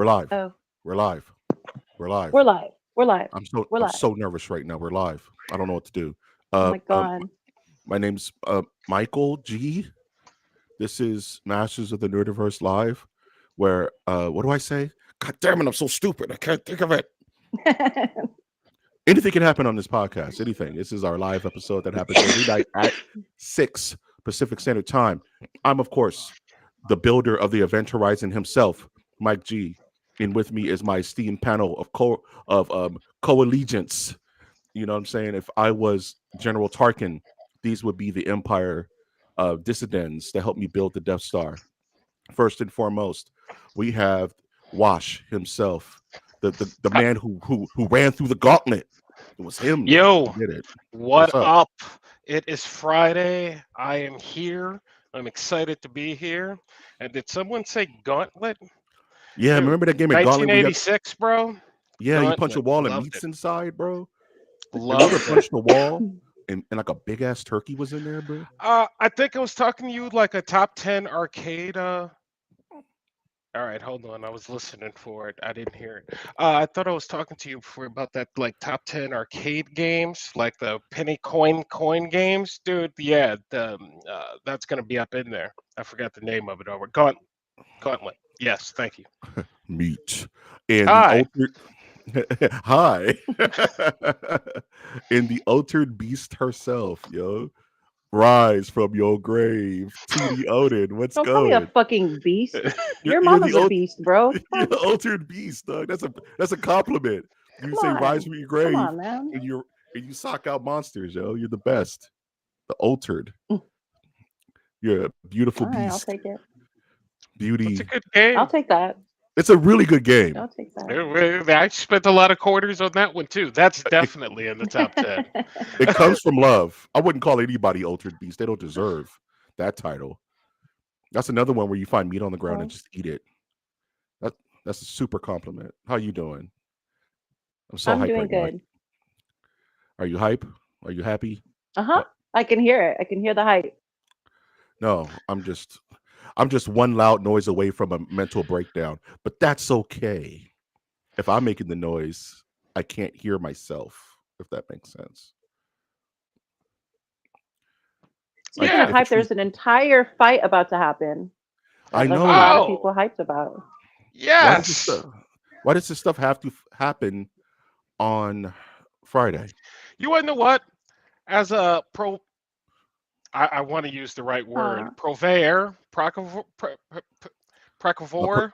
live. Oh, We're live. We're we're live. live. We're live. I'm so We're I'm live. so nervous right now. We're live. I don't know what to do. Oh Uh, my uh god. my name's Michael G. This is Masters of the Nerdiverse Live, where what do I say? God damn it, I'm so stupid. I can't think of it. Anything can happen on this podcast. Anything. This is our live episode that happens every night at 6 Pacific Standard Time. I'm, of course, the builder of the Event Horizon himself, Mike G. And with me is my esteemed panel of co-allegiance. You know what I'm saying? If I was General Tarkin, these would be the Empire dissidents that helped me build the Death Star. First and foremost, we have Wash himself, the man who ran through the gauntlet. It was him who Yo, did it. what What's up? up? It is Friday. I am here. I'm excited to be here. And did someone say Gauntlet? Yeah, Dude, remember that game at Gauntlet where you 1986, bro? you punch a Gauntlet. wall and Loved meat's it. inside, bro. Have you ever Loved it. punched a wall and like a big ass turkey was in there, bro? I think I was talking to you like a top 10 arcade. All right, hold on. I was listening for it. I didn't hear it. I thought I was talking to you before about that like top 10 arcade games, like the penny coin games, dude. Yeah, that's gonna be up in there. I forgot the name of it over. Gauntlet. Yes, thank you. Meat. And the Hi. altered Hi. And the altered beast herself, yo. Rise from your grave. TD Odin. What's Don't call me a going? fucking beast. Your You're mama's the a beast, bro. you're Come the altered beast, dog. That's a compliment. You say rise on. from your Come grave on, man. and you sock out monsters, yo. You're the best. The altered. You're a beautiful All right, I'll beast. take it. It's a Beauty. good I'll game. take that. It's a really good game. I'll take that. I spent a lot of quarters on that one too. That's It, definitely in the top 10. it comes from love. I wouldn't call anybody altered beast. They don't deserve that title. That's another one where you find meat on the ground and Well, just eat it. That that's a super compliment. How you doing? I'm so I'm hype doing right now. good. Are you hype? Are you happy? Uh-huh. What? I can hear it. I can hear the hype. No, I'm just one loud noise away from a mental breakdown. But that's okay. If I'm making the noise, I can't hear myself, if that makes sense. Like Speaking of Yeah. if a hype, tree there's an entire fight about to happen I that like a lot know. of Oh, people hyped about. Why does this yes. stuff why does this stuff have to happen on Friday? You want to know what? As a I want to use the right word. Huh. Purveyor, A pro- procavore,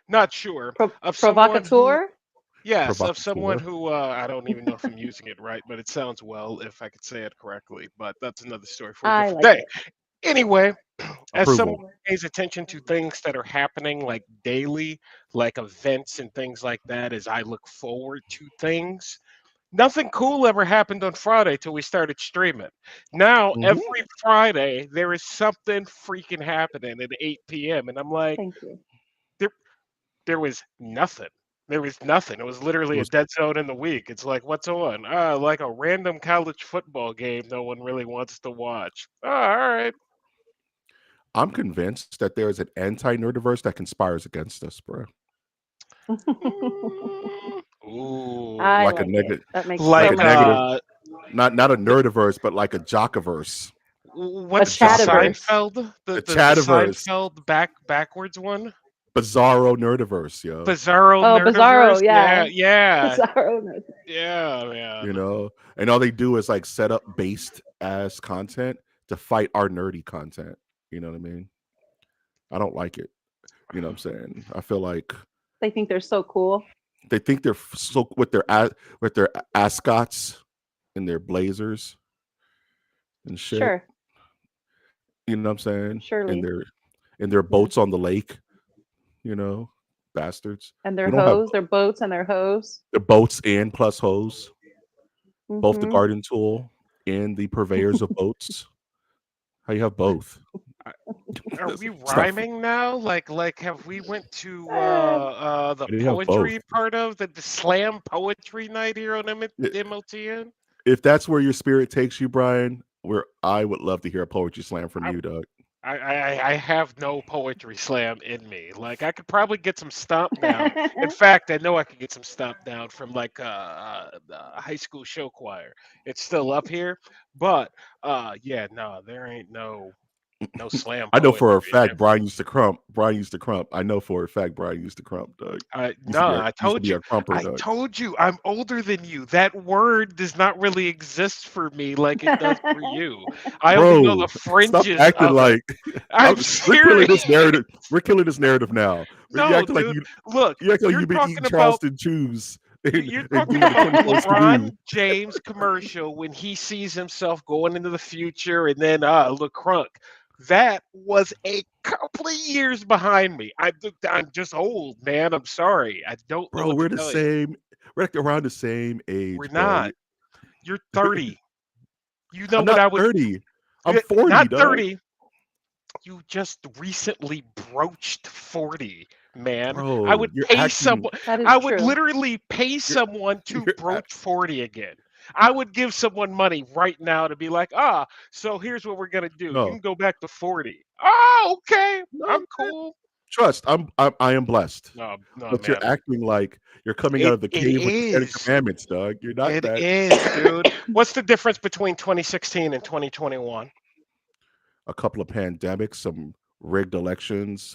not sure. Of someone who, Provocateur? yes, of someone provocateur. who, I don't even know if I'm using it right, but it sounds well if I could say it correctly. But that's another story for a I different like day. it. Anyway, as someone Approval. who pays attention to things that are happening like daily, like events and things like that, as I look forward to things, nothing cool ever happened on Friday till we started streaming. Now, Mhm. every Friday, there is something freaking happening at 8 p.m. And I'm like, Thank you. there, there was nothing. There was nothing. It was It literally a was dead zone in the week. It's like, what's on? Like a random college football game no one really wants to watch. All right. I'm convinced that there is an anti-nerdiverse that conspires against us, bro. Ooh. I Like a like it. negative That makes like so Like a much sense. negative not a nerdiverse, but like a jockiverse. A A What's the jockiverse. chataverse. Seinfeld? A The chataverse. Seinfeld backwards one? Bizarro nerdiverse, yo. Bizarro Oh, Bizarro. Nerdiverse? Yeah, Yeah. yeah, Bizarro. Nerd. yeah, You man. know? And all they do is like set up based as content to fight our nerdy content. You know what I mean? I don't like it. You know what I'm saying? I feel like They think they're so cool. they think they're so with their ascots and their blazers and shit. Sure. You know what I'm saying? Surely. And their Yeah. boats on the lake, you know, bastards. And We their don't have hose, their boats and their hose. the boats and plus hose, both the Mm-hmm. garden tool and the purveyors of boats. How you have both? I- Are we It's not. rhyming now? Like, have we went to Uh, the How do you have both? poetry part of the slam poetry night here on I- MOTN? If that's where your spirit takes you, Brian, where I would love to hear a poetry slam from you, Doug. I have no poetry slam in me. Like I could probably get some stomp down. In fact, I know I could get some stomp down from like the high school show choir. It's still up here, but yeah, no, there ain't no slam I know for a poetry in fact there. Brian used to crump. Brian used to crump. I know for a fact Brian used to crump, Doug. No, I Used to told be you. a crumper, I Doug. told you I'm older than you. That word does not really exist for me like it does for you. I only know the Bro, stop fringes acting of it. like I'm we're killing serious. this narrative. We're killing this narrative now. You No, acting like dude. Look, you acting like you're you've been eating talking about Charleston chews you're and talking doing the about the 24 skidoo. LeBron James commercial when he sees himself going into the future and then look crunk. That was a couple of years behind me. I'm just old, man. I'm sorry. I don't know Bro, what to we're the tell you. same. We're like around the same We're age, bro. not. You're 30. You know I'm what not I would 30. I'm 40, not Doug. 30. You just recently broached 40, man. I Bro, would pay someone That is I would true. literally pay you're, someone to you're broach 40 again. I would give someone money right now to be like, so here's what we're gonna do. You no, can go back to 40. Oh, okay. no, I'm man. cool. Trust. I am blessed. No, no, But you're man. acting like you're coming out It of the it cave with the Ten is. Commandments, Doug. You're not It that. is, dude. What's the difference between 2016 and 2021? A couple of pandemics, some rigged elections.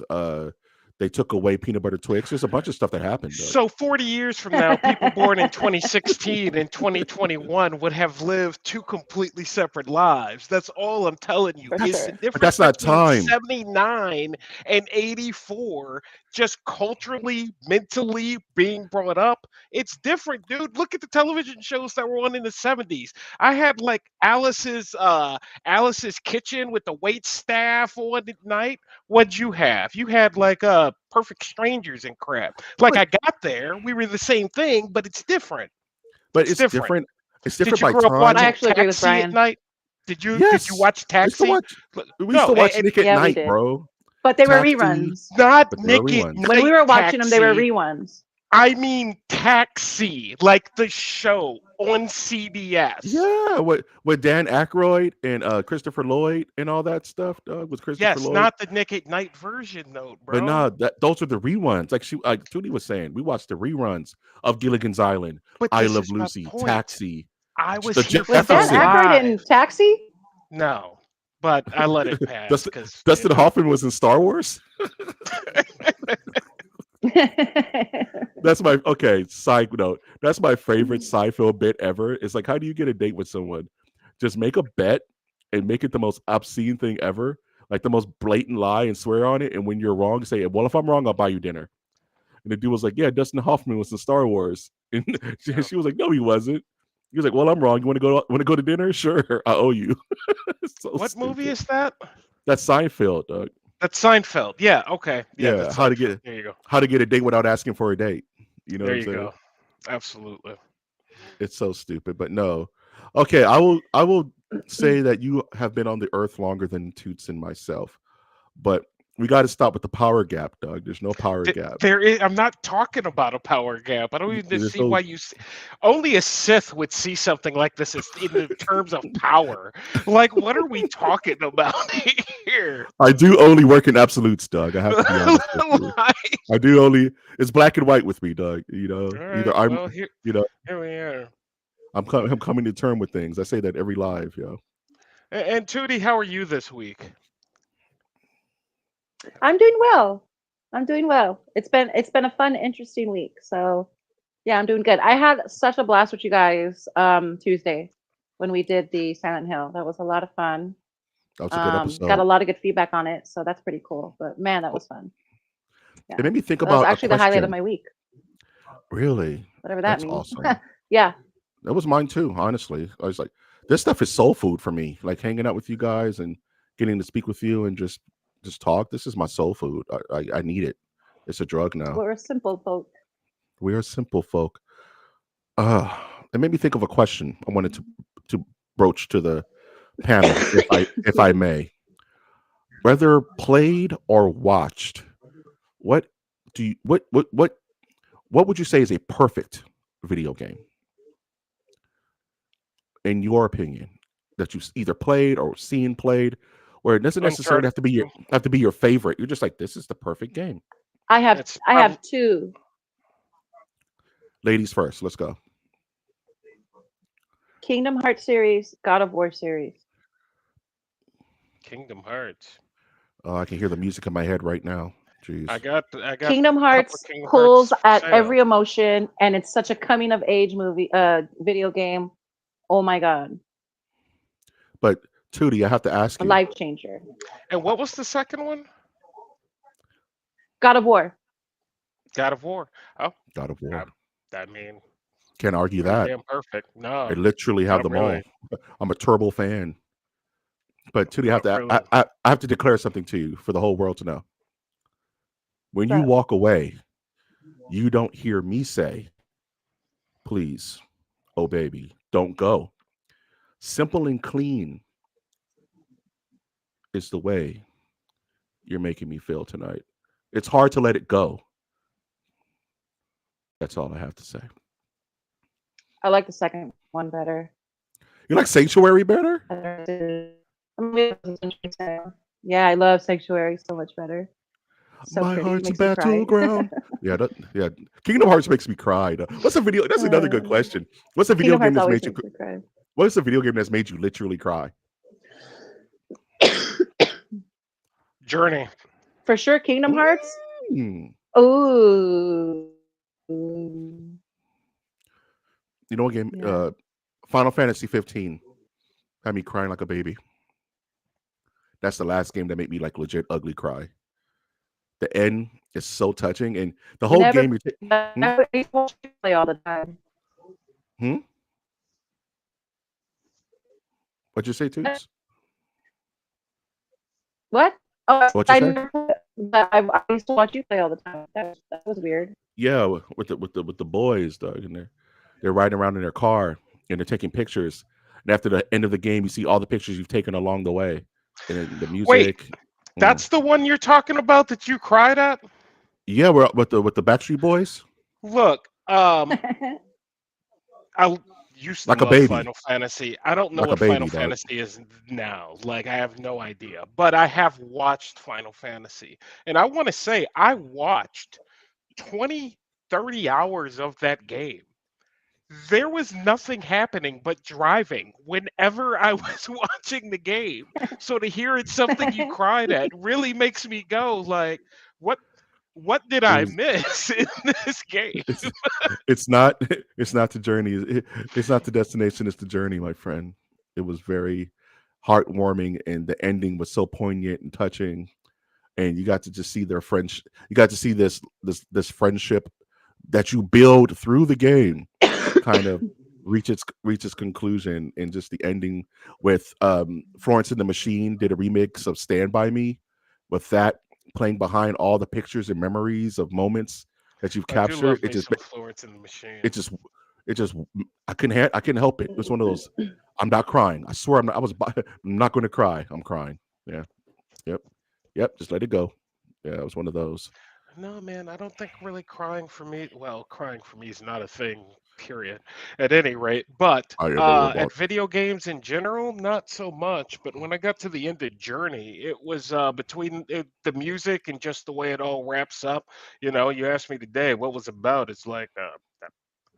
They took away peanut butter Twix. There's a bunch of stuff that happened, Doug. So 40 years from now, people born in 2016 and 2021 would have lived two completely separate lives. That's all I'm telling you. For Is the sure. But difference that's not between time. 79 and 84 just culturally, mentally being brought up? It's different, dude. Look at the television shows that were on in the 70s. I had like Alice's Kitchen with the wait staff on at night. What'd you have? You had like Perfect Strangers and crap. Like But I got there, we were the same thing, but it's different. but It's it's different. different. It's Did different you by grow up I time. watching actually agree with Taxi at Brian. night? Did you Yes. watch I used to Taxi? watch we used No, to watch Nick at Yeah, we Night, did. bro. But they were Taxi, reruns. not but they were Nick at reruns. When we Night were watching them, they were Taxi. reruns. I mean Taxi, like the show on CBS. Yeah, with Dan Aykroyd and Christopher Lloyd and all that stuff, Doug, with Christopher Yes, Lloyd. not the Nick at Night version, though, But bro. nah, those are the reruns. Like Tootie was saying, we watched the reruns of Gilligan's Island, But I this Love is my Lucy, point. Taxi, I was the here for Was the Dan Jefferson. Aykroyd in live. Taxi? No, but I let it pass Dustin, because Dustin Hoffman was in Star Wars. That's my side note. That's my favorite Seinfeld bit ever. It's like, how do you get a date with someone? Just make a bet and make it the most obscene thing ever, like the most blatant lie, and swear on it. And when you're wrong, say, "Well, if I'm wrong, I'll buy you dinner." And the dude was like, "Yeah, Dustin Hoffman was in Star Wars," and yeah. she was like, "No, he wasn't." He was like, "Well, I'm wrong. You want to go? Want to go to dinner? Sure, I owe you." It's so What movie stupid. is that? That's Seinfeld, Doug. That's Seinfeld. Yeah. Okay. Yeah, Yeah, that's Seinfeld. There you go. how to get a date without asking for a date. You know what There I'm you saying? go. Absolutely. It's so stupid, but no. Okay, I will say that you have been on the earth longer than Toots and myself, but we got to stop with the power gap, Doug. There's no power gap. There is. I'm not talking about a power gap. I don't even There's see no. why only a Sith would see something like this as in the terms of power. Like, what are we talking about here? I do only work in absolutes, Doug. I have to be honest with you. Like, I do only. It's black and white with me, Doug. You know, all either right. I'm. Well, here, You know, here we are. I'm coming to term with things. I say that every live, yo. And Tootie, how are you this week? I'm doing well. I'm doing well. It's been a fun, interesting week. So yeah, I'm doing good. I had such a blast with you guys Tuesday when we did the Silent Hill. That was a lot of fun. That was a good Got a episode. lot of good feedback on it, so that's pretty cool. But man, that was fun. It Yeah, made me think that was about a actually the highlight of question. my week, Really, whatever that that's means. awesome. Yeah, That was mine too, honestly. I was like, this stuff is soul food for me. Like hanging out with you guys and getting to speak with you and just talk. This is my soul food. I need it. It's a drug now. we're simple folk. We are simple folk. Uh, it made me think of a question I wanted to broach to the panel, if I may. Whether played or watched, what do you what would you say is a perfect video game in your opinion that you've either played or seen played? where it doesn't necessarily Uncharted 2. have to be your favorite. You're just like, this is the perfect game. It's I probably have two. Ladies first. Let's go. Kingdom Hearts series, God of War series. Kingdom Hearts. Oh, I can hear the music in my head right now. I Jeez. got I got Kingdom a couple of Hearts Kingdom pulls Hearts for at sale. every emotion, and it's such a coming of age movie, video game. Oh my god, But Tootie, I have to ask a you, life changer. And what was the second one? God of War. God of War. Oh, God of I, War. I mean, Can't argue pretty that. damn perfect. I No, literally have not them all. really. I'm a Turbo fan. But Tootie, Not really. I have to declare something to you for the whole world to know. When you So walk away, you don't hear me say, please, oh baby, don't go. Simple and clean is the way you're making me feel tonight. It's hard to let it go. That's all I have to say. I like the second one better. You like Sanctuary better? I mean, yeah, I love Sanctuary so much better. So My pretty, heart's a makes me cry. battleground. Yeah. Kingdom Hearts makes me cry. What's a video? That's another good Uh, question. What's a video Kingdom game Hearts that's always made you? makes me cry. What is a video game that's made you literally cry? Journey. For sure, Kingdom Hearts. Mm. Ooh. You know what game? Yeah. Final Fantasy 15 had me crying like a baby. That's the last game that made me like legit ugly cry. The end is so touching, and the whole Never game. Hmm? I used to watch you play all the time. Hmm? What'd you say, Toots? What? Oh, What'd you I say? never, but I used to watch you play all the time. That was weird. Yeah, with the boys, dog, and they're riding around in their car and they're taking pictures. And after the end of the game, you see all the pictures you've taken along the way, and then the Wait, music. Mm. that's the one you're talking about that you cried at? Yeah, we're with the Backstreet Boys, Look, I used to like a love baby, Final Fantasy. I don't know like a what Final baby, dog. Fantasy is now. Like, I have no idea. But I have watched Final Fantasy. And I want to say, I watched 20, 30 hours of that game. There was nothing happening but driving whenever I was watching the game. So to hear it's something you cried at really makes me go like, what what did It I was miss in this game? it's it's not it's not the journey. It's not the destination. It's the journey, my friend. It was very heartwarming, and the ending was so poignant and touching. And you got to just see their friendship. You got to see this friendship that you build through the game kind of reach its conclusion, and just the ending with Florence and the Machine did a remix of Stand By Me, with that playing behind all the pictures and memories of moments that you've I do captured. love me some Florence and the Machine. It just it just I couldn't help it. It was one of those. I'm not crying. I swear I'm not going to cry. I'm crying. Yeah. Yep. Yep. Just let it go. Yeah. It was one of those. No, man, I don't think really crying for me. Well, crying for me is not a thing, period. At any rate, but I am a robot. at video games in general, not so much. But when I got to the end of Journey, it was between the music and just the way it all wraps up. You know, you asked me today what was about. It's like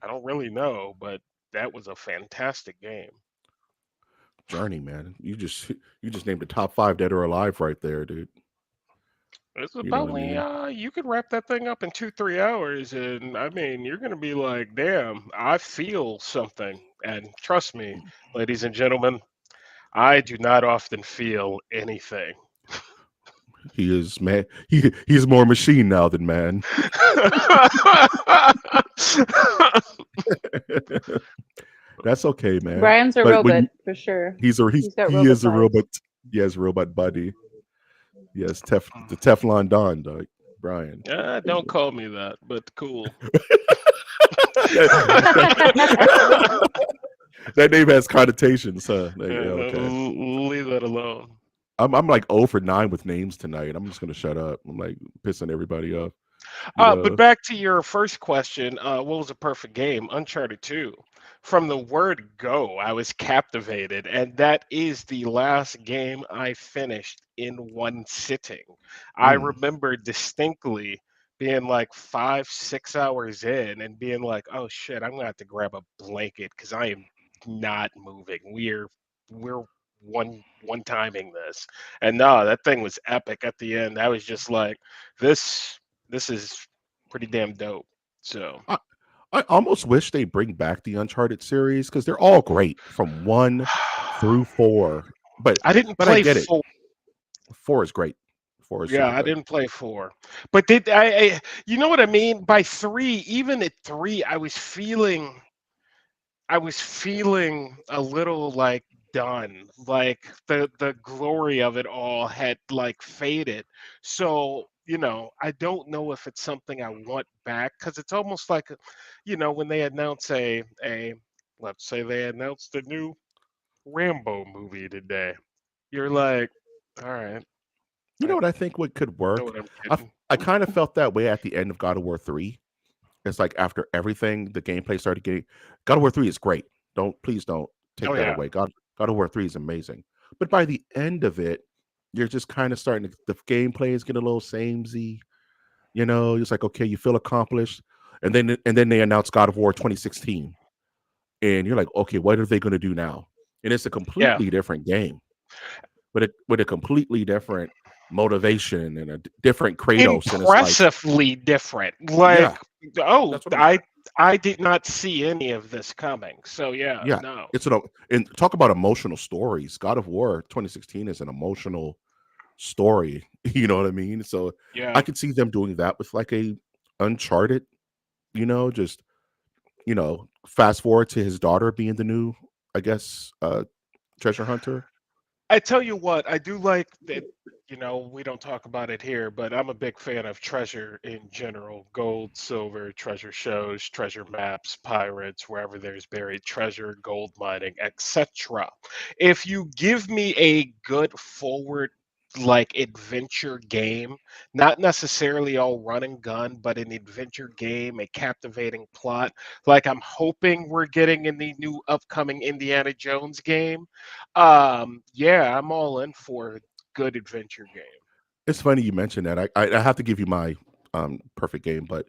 I don't really know, but that was a fantastic game. Journey, man. You just named the top 5 dead or alive right there, dude. It's You know what about I mean? you could wrap that thing up in 2, 3 hours, and I mean, you're gonna be like, damn, I feel something. And trust me, ladies and gentlemen, I do not often feel anything. He is man. He's more machine now than man. That's okay, man. Brian's a But when robot for sure. He's got he robot is a vibes. robot. He has robot body. Yes, the Teflon Don, dog. Brian. Don't call me that, but cool. That name has connotations, huh? Like, yeah, Yeah, okay. leave that alone. I'm like 0 for 9 with names tonight. I'm just gonna shut up. I'm like pissing everybody off. You But know. back to your first question, what was a perfect game? Uncharted 2. from the word go, I was captivated, and that is the last game I finished in one sitting. I Mm. remember distinctly being like 5, 6 hours in and being like, "Oh shit, I'm gonna have to grab a blanket because I am not moving. We're one timing this." And no, that thing was epic at the end. I was just like, "This this is pretty damn dope." So. I, I almost wish they bring back the Uncharted series because they're all great from 1 through 4. But I didn't but I play get it. 4. 4 is great. 4 is Yeah, super I good. didn't play 4. But did I you know what I mean? By 3, even at 3, I was feeling a little like done. Like the glory of it all had like faded. So, I don't know if it's something I want back cuz it's almost like when they announce a let's say they announced a new Rambo movie today. You're like, all right, You know I what I think what could know work? what I'm I getting. I kind of felt that way at the end of God of War 3. It's like after everything, the gameplay started getting God of War 3 is great. Please don't take Oh that yeah. away. God of War 3 is amazing. But by the end of it, you're just kind of starting to the gameplay is getting a little samey. It's like okay, you feel accomplished. And then they announced God of War 2016. And you're like, okay, what are they going to do now? And it's a Yeah. completely different game, with a completely different motivation and a different Kratos. And it's like, Impressively different. yeah, Like, oh, that's what I'm I did not see any of this coming. So yeah, Yeah, no. and talk about emotional stories. God of War 2016 is an emotional story. You know what I mean? So I Yeah. could see them doing that with like a Uncharted. Just fast forward to his daughter being the new, I guess, treasure hunter. I tell you what, I do like that, we don't talk about it here, but I'm a big fan of treasure in general. Gold, silver, treasure shows, treasure maps, pirates, wherever there's buried treasure, gold mining, etc. If you give me a good forward like adventure game, not necessarily all run and gun, but an adventure game, a captivating plot, like I'm hoping we're getting in the new upcoming Indiana Jones game. Yeah, I'm all in for a good adventure game. It's funny you mentioned that. I have to give you my perfect game, but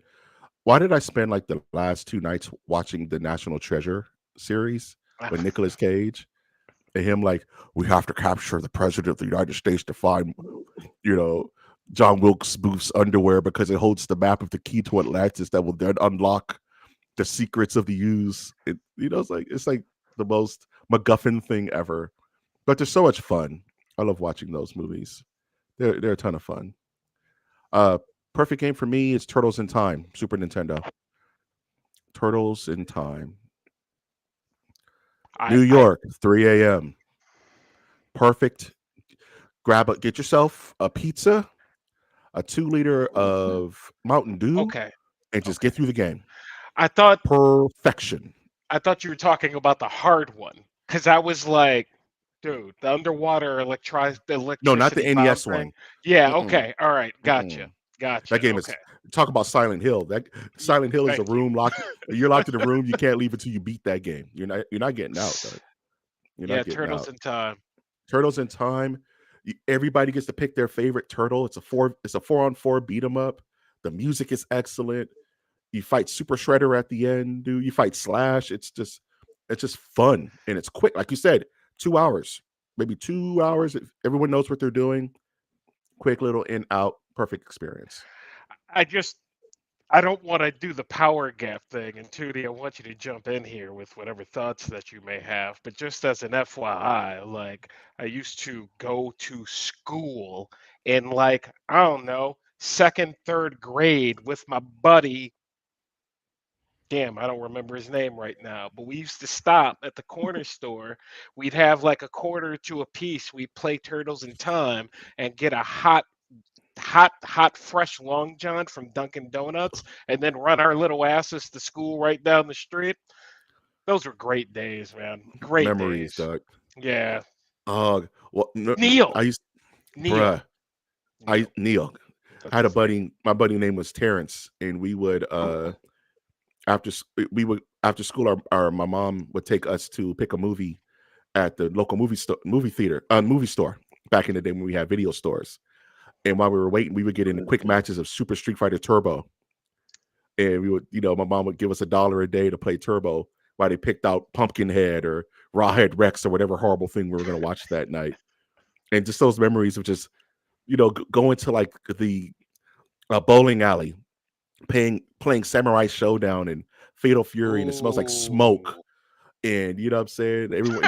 why did I spend like the last 2 nights watching the National Treasure series with Nicolas Cage and him like, we have to capture the president of the United States to find you know, John Wilkes Booth's underwear because it holds the map of the key to Atlantis that will then unlock the secrets of the use. It's like the most MacGuffin thing ever. But they're so much fun. I love watching those movies. They're a ton of fun. Uh Perfect game for me is Turtles in Time, Super Nintendo. Turtles in Time. I New I York, 3 a.m. Perfect. Get yourself a pizza, a 2 liter of Mountain Dew, okay. and just Okay. get through the game. I thought Perfection. I thought you were talking about the hard one cuz I was like, dude, the underwater the No, not the electricity bound NES thing. one. Yeah, Mm-mm, okay. All right. Gotcha. mm-mm. That Gotcha. game is Okay. talk about Silent Hill. That Silent Hill is a Thank you. room locked. You're locked in a room. You can't leave until you beat that game. You're not getting out. Dog. You're not Yeah, getting Turtles out. in Time. Turtles in Time. Everybody gets to pick their favorite turtle. It's a 4-on-4 beat 'em up. The music is excellent. You fight Super Shredder at the end, dude. You fight Slash. It's just fun and it's quick. Like you said, 2 hours, maybe 2 hours. If everyone knows what they're doing. Quick little in out, perfect experience. I just I don't want to do the power gap thing, and Tootie, I want you to jump in here with whatever thoughts that you may have. But just as an FYI, like I used to go to school in like, I don't know, second, third grade with my buddy. Damn, I don't remember his name right now, but we used to stop at the corner store. We'd have like a quarter to a piece. We'd play Turtles in Time and get a hot, fresh Long John from Dunkin' Donuts, and then run our little asses to school right down the street. Those were great days, man. Great Memories, days. Doug. Yeah. Well, no, Neil. I used, bruh, Neil. Neil. Neil. I That's had a his name. buddy. My buddy name was Terrence, and we would after we would after school, my mom would take us to pick a movie at the local movie store back in the day when we had video stores. And while we were waiting, we would get into quick matches of Super Street Fighter Turbo, and we would, my mom would give us $1 a day to play Turbo while they picked out Pumpkinhead or Rawhead Rex or whatever horrible thing we were going to watch that night. And just those memories of just, going to like the bowling alley, playing Samurai Showdown and Fatal Fury, and it smells like smoke. Ooh. And you know what I'm saying? Everyone,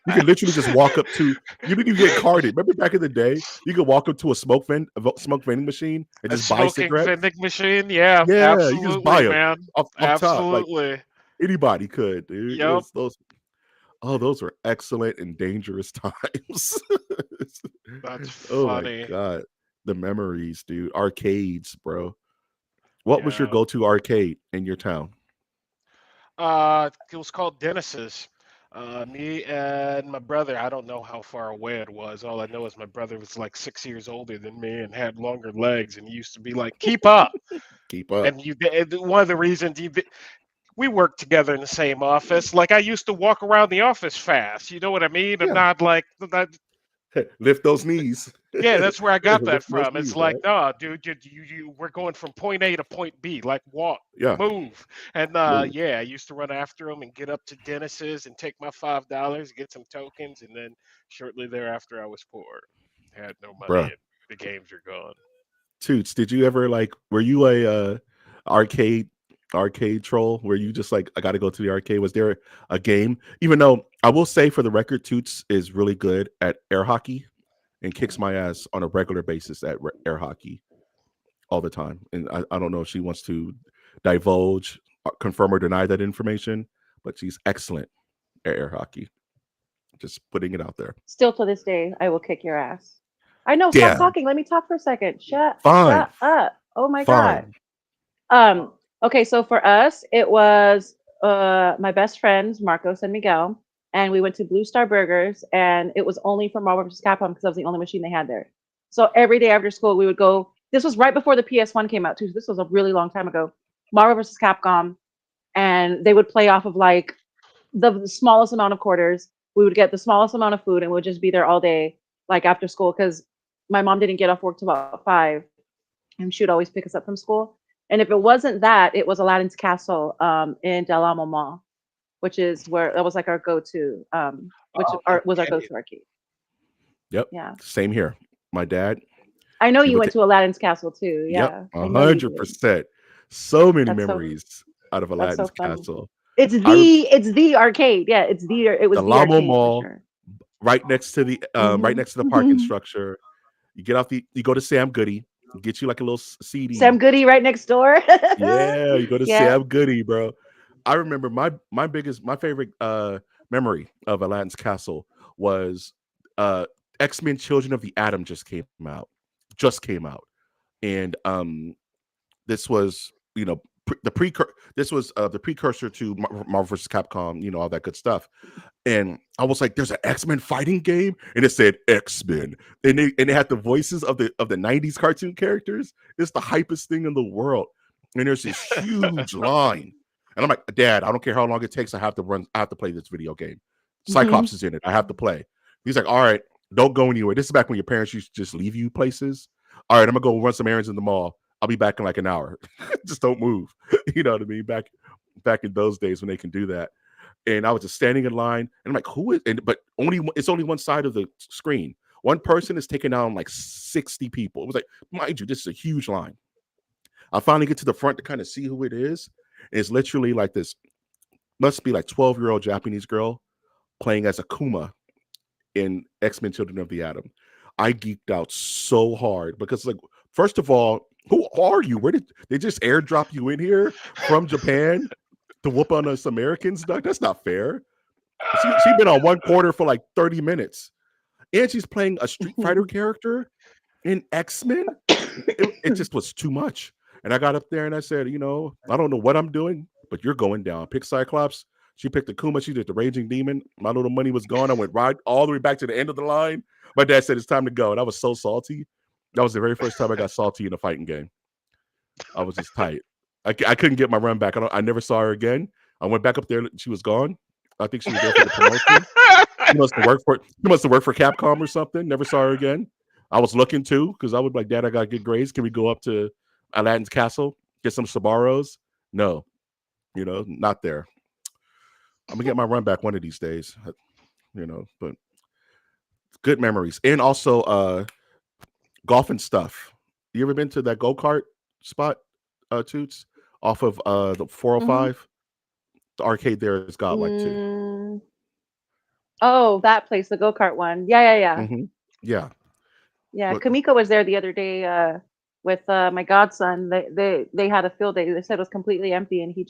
you can literally just walk up to, you didn't even get carded. Remember back in the day, you could walk up to a smoke vending machine and A just buy smoking cigarettes. vending machine? Yeah, Yeah, you just buy absolutely, them man. off top. Like Absolutely. anybody could, dude. It Yep. was those. Oh, those were excellent and dangerous times. That's Oh my funny. god, the memories, dude. Arcades, bro. What was your Yeah. go-to arcade in your town? It was called Dennis's. Me and my brother, I don't know how far away it was. All I know is my brother was like 6 years older than me and had longer legs, and he used to be like, "Keep up." Keep up. And one of the reasons we worked together in the same office. Like I used to walk around the office fast. You know what I mean? And Yeah. not like that. Lift those knees. Yeah, that's where I got that Lift those from. It's knees, like, right? no, dude, we're going from point A to point B. Like, walk, Yeah. move, and Move. yeah, I used to run after him and get up to Dennis's and take my $5, get some tokens, and then shortly thereafter, I was poor, had no money, Bruh. and the games are gone. Toots, did you ever were you a arcade arcade troll where you just like, I gotta go to the arcade? Was there a game? Even though I will say for the record, Toots is really good at air hockey and kicks my ass on a regular basis at air hockey all the time. And I don't know if she wants to divulge, confirm or deny that information, but she's excellent at air hockey. Just putting it out there. Still to this day, I will kick your ass. I know. Stop Damn. talking. Let me talk for a second. Fine. Shut up. Oh my god. Fine. Okay, so for us, it was my best friends, Marcos and Miguel, and we went to Blue Star Burgers, and it was only for Marvel vs. Capcom because that was the only machine they had there. So every day after school, we would go. This was right before the PS1 came out too. So this was a really long time ago. Marvel vs. Capcom, and they would play off of like the smallest amount of quarters. We would get the smallest amount of food, and we'd just be there all day, like after school, because my mom didn't get off work till about 5, and she would always pick us up from school. And if it wasn't that, it was Aladdin's Castle in Del Amo Mall, which is where that was like our go-to, was our Okay. go-to arcade. Yep. Yeah, Same here. My dad, I know he you would went to Aladdin's Castle too. yep, Yeah, I know you did. 100%. So many That's so memories out of that's so Aladdin's funny. Castle. It's I rem- the arcade. Yeah, it the was the Lamo arcade for Mall, sure. right next to the Hmm. parking structure. You get off you go to Sam Goody, get you like a little CD. Sam Goody right next door. Yeah, you go to Yeah. Sam Goody, bro. I remember my favorite memory of Aladdin's Castle was X-Men Children of the Atom just came out. And this was, this was the precursor to Marvel vs. Capcom, all that good stuff. And I was like, "There's an X-Men fighting game," and it said X-Men, and they had the voices of the '90s cartoon characters. It's the hypest thing in the world, and there's this huge line, and I'm like, "Dad, I don't care how long it takes. I have to play this video game. Mhm. Cyclops is in it. I have to play." He's like, "All right, don't go anywhere." This is back when your parents used to just leave you places. All right, I'm gonna go run some errands in the mall. I'll be back in like an hour. Just don't move. You know what I mean? Back in those days when they can do that. And I was just standing in line, and I'm like, "Who is?" And but it's only one side of the screen. One person is taking down like 60 people. It was like, mind you, this is a huge line. I finally get to the front to kind of see who it is. And it's literally like this, must be like 12-year-old Japanese girl playing as Akuma in X-Men Children of the Atom. I geeked out so hard because, like, first of all, who are you? Where did they just airdrop you in here from Japan to whoop on us Americans, Doug? That's not fair. She been on one quarter for like 30 minutes. And she's playing a Street Fighter character in X-Men. It just was too much. And I got up there and I said, I don't know what I'm doing, but you're going down. Pick Cyclops. She picked Akuma. She did the Raging Demon. My little money was gone. I went right all the way back to the end of the line. My dad said it's time to go. And I was so salty. That was the very first time I got salty in a fighting game. I was just tight. I couldn't get my run back. I never saw her again. I went back up there. She was gone. I think she was there for the promotion. She must have worked for. She must have worked for Capcom or something. Never saw her again. I was looking too because I would be like, Dad, I got good grades. Can we go up to Aladdin's castle, get some Sabaros? No, not there. I'm gonna get my run back one of these days. But good memories, and also golf and stuff. You ever been to that go kart spot, Toots, off of the Mm-hmm. 405? The arcade there is godlike too. Mm. Oh, that place, the go-kart one. Yeah, yeah, yeah. Hmm. Yeah, Yeah, but Kamiko was there the other day with my godson. They had a field day. They said it was completely empty, and he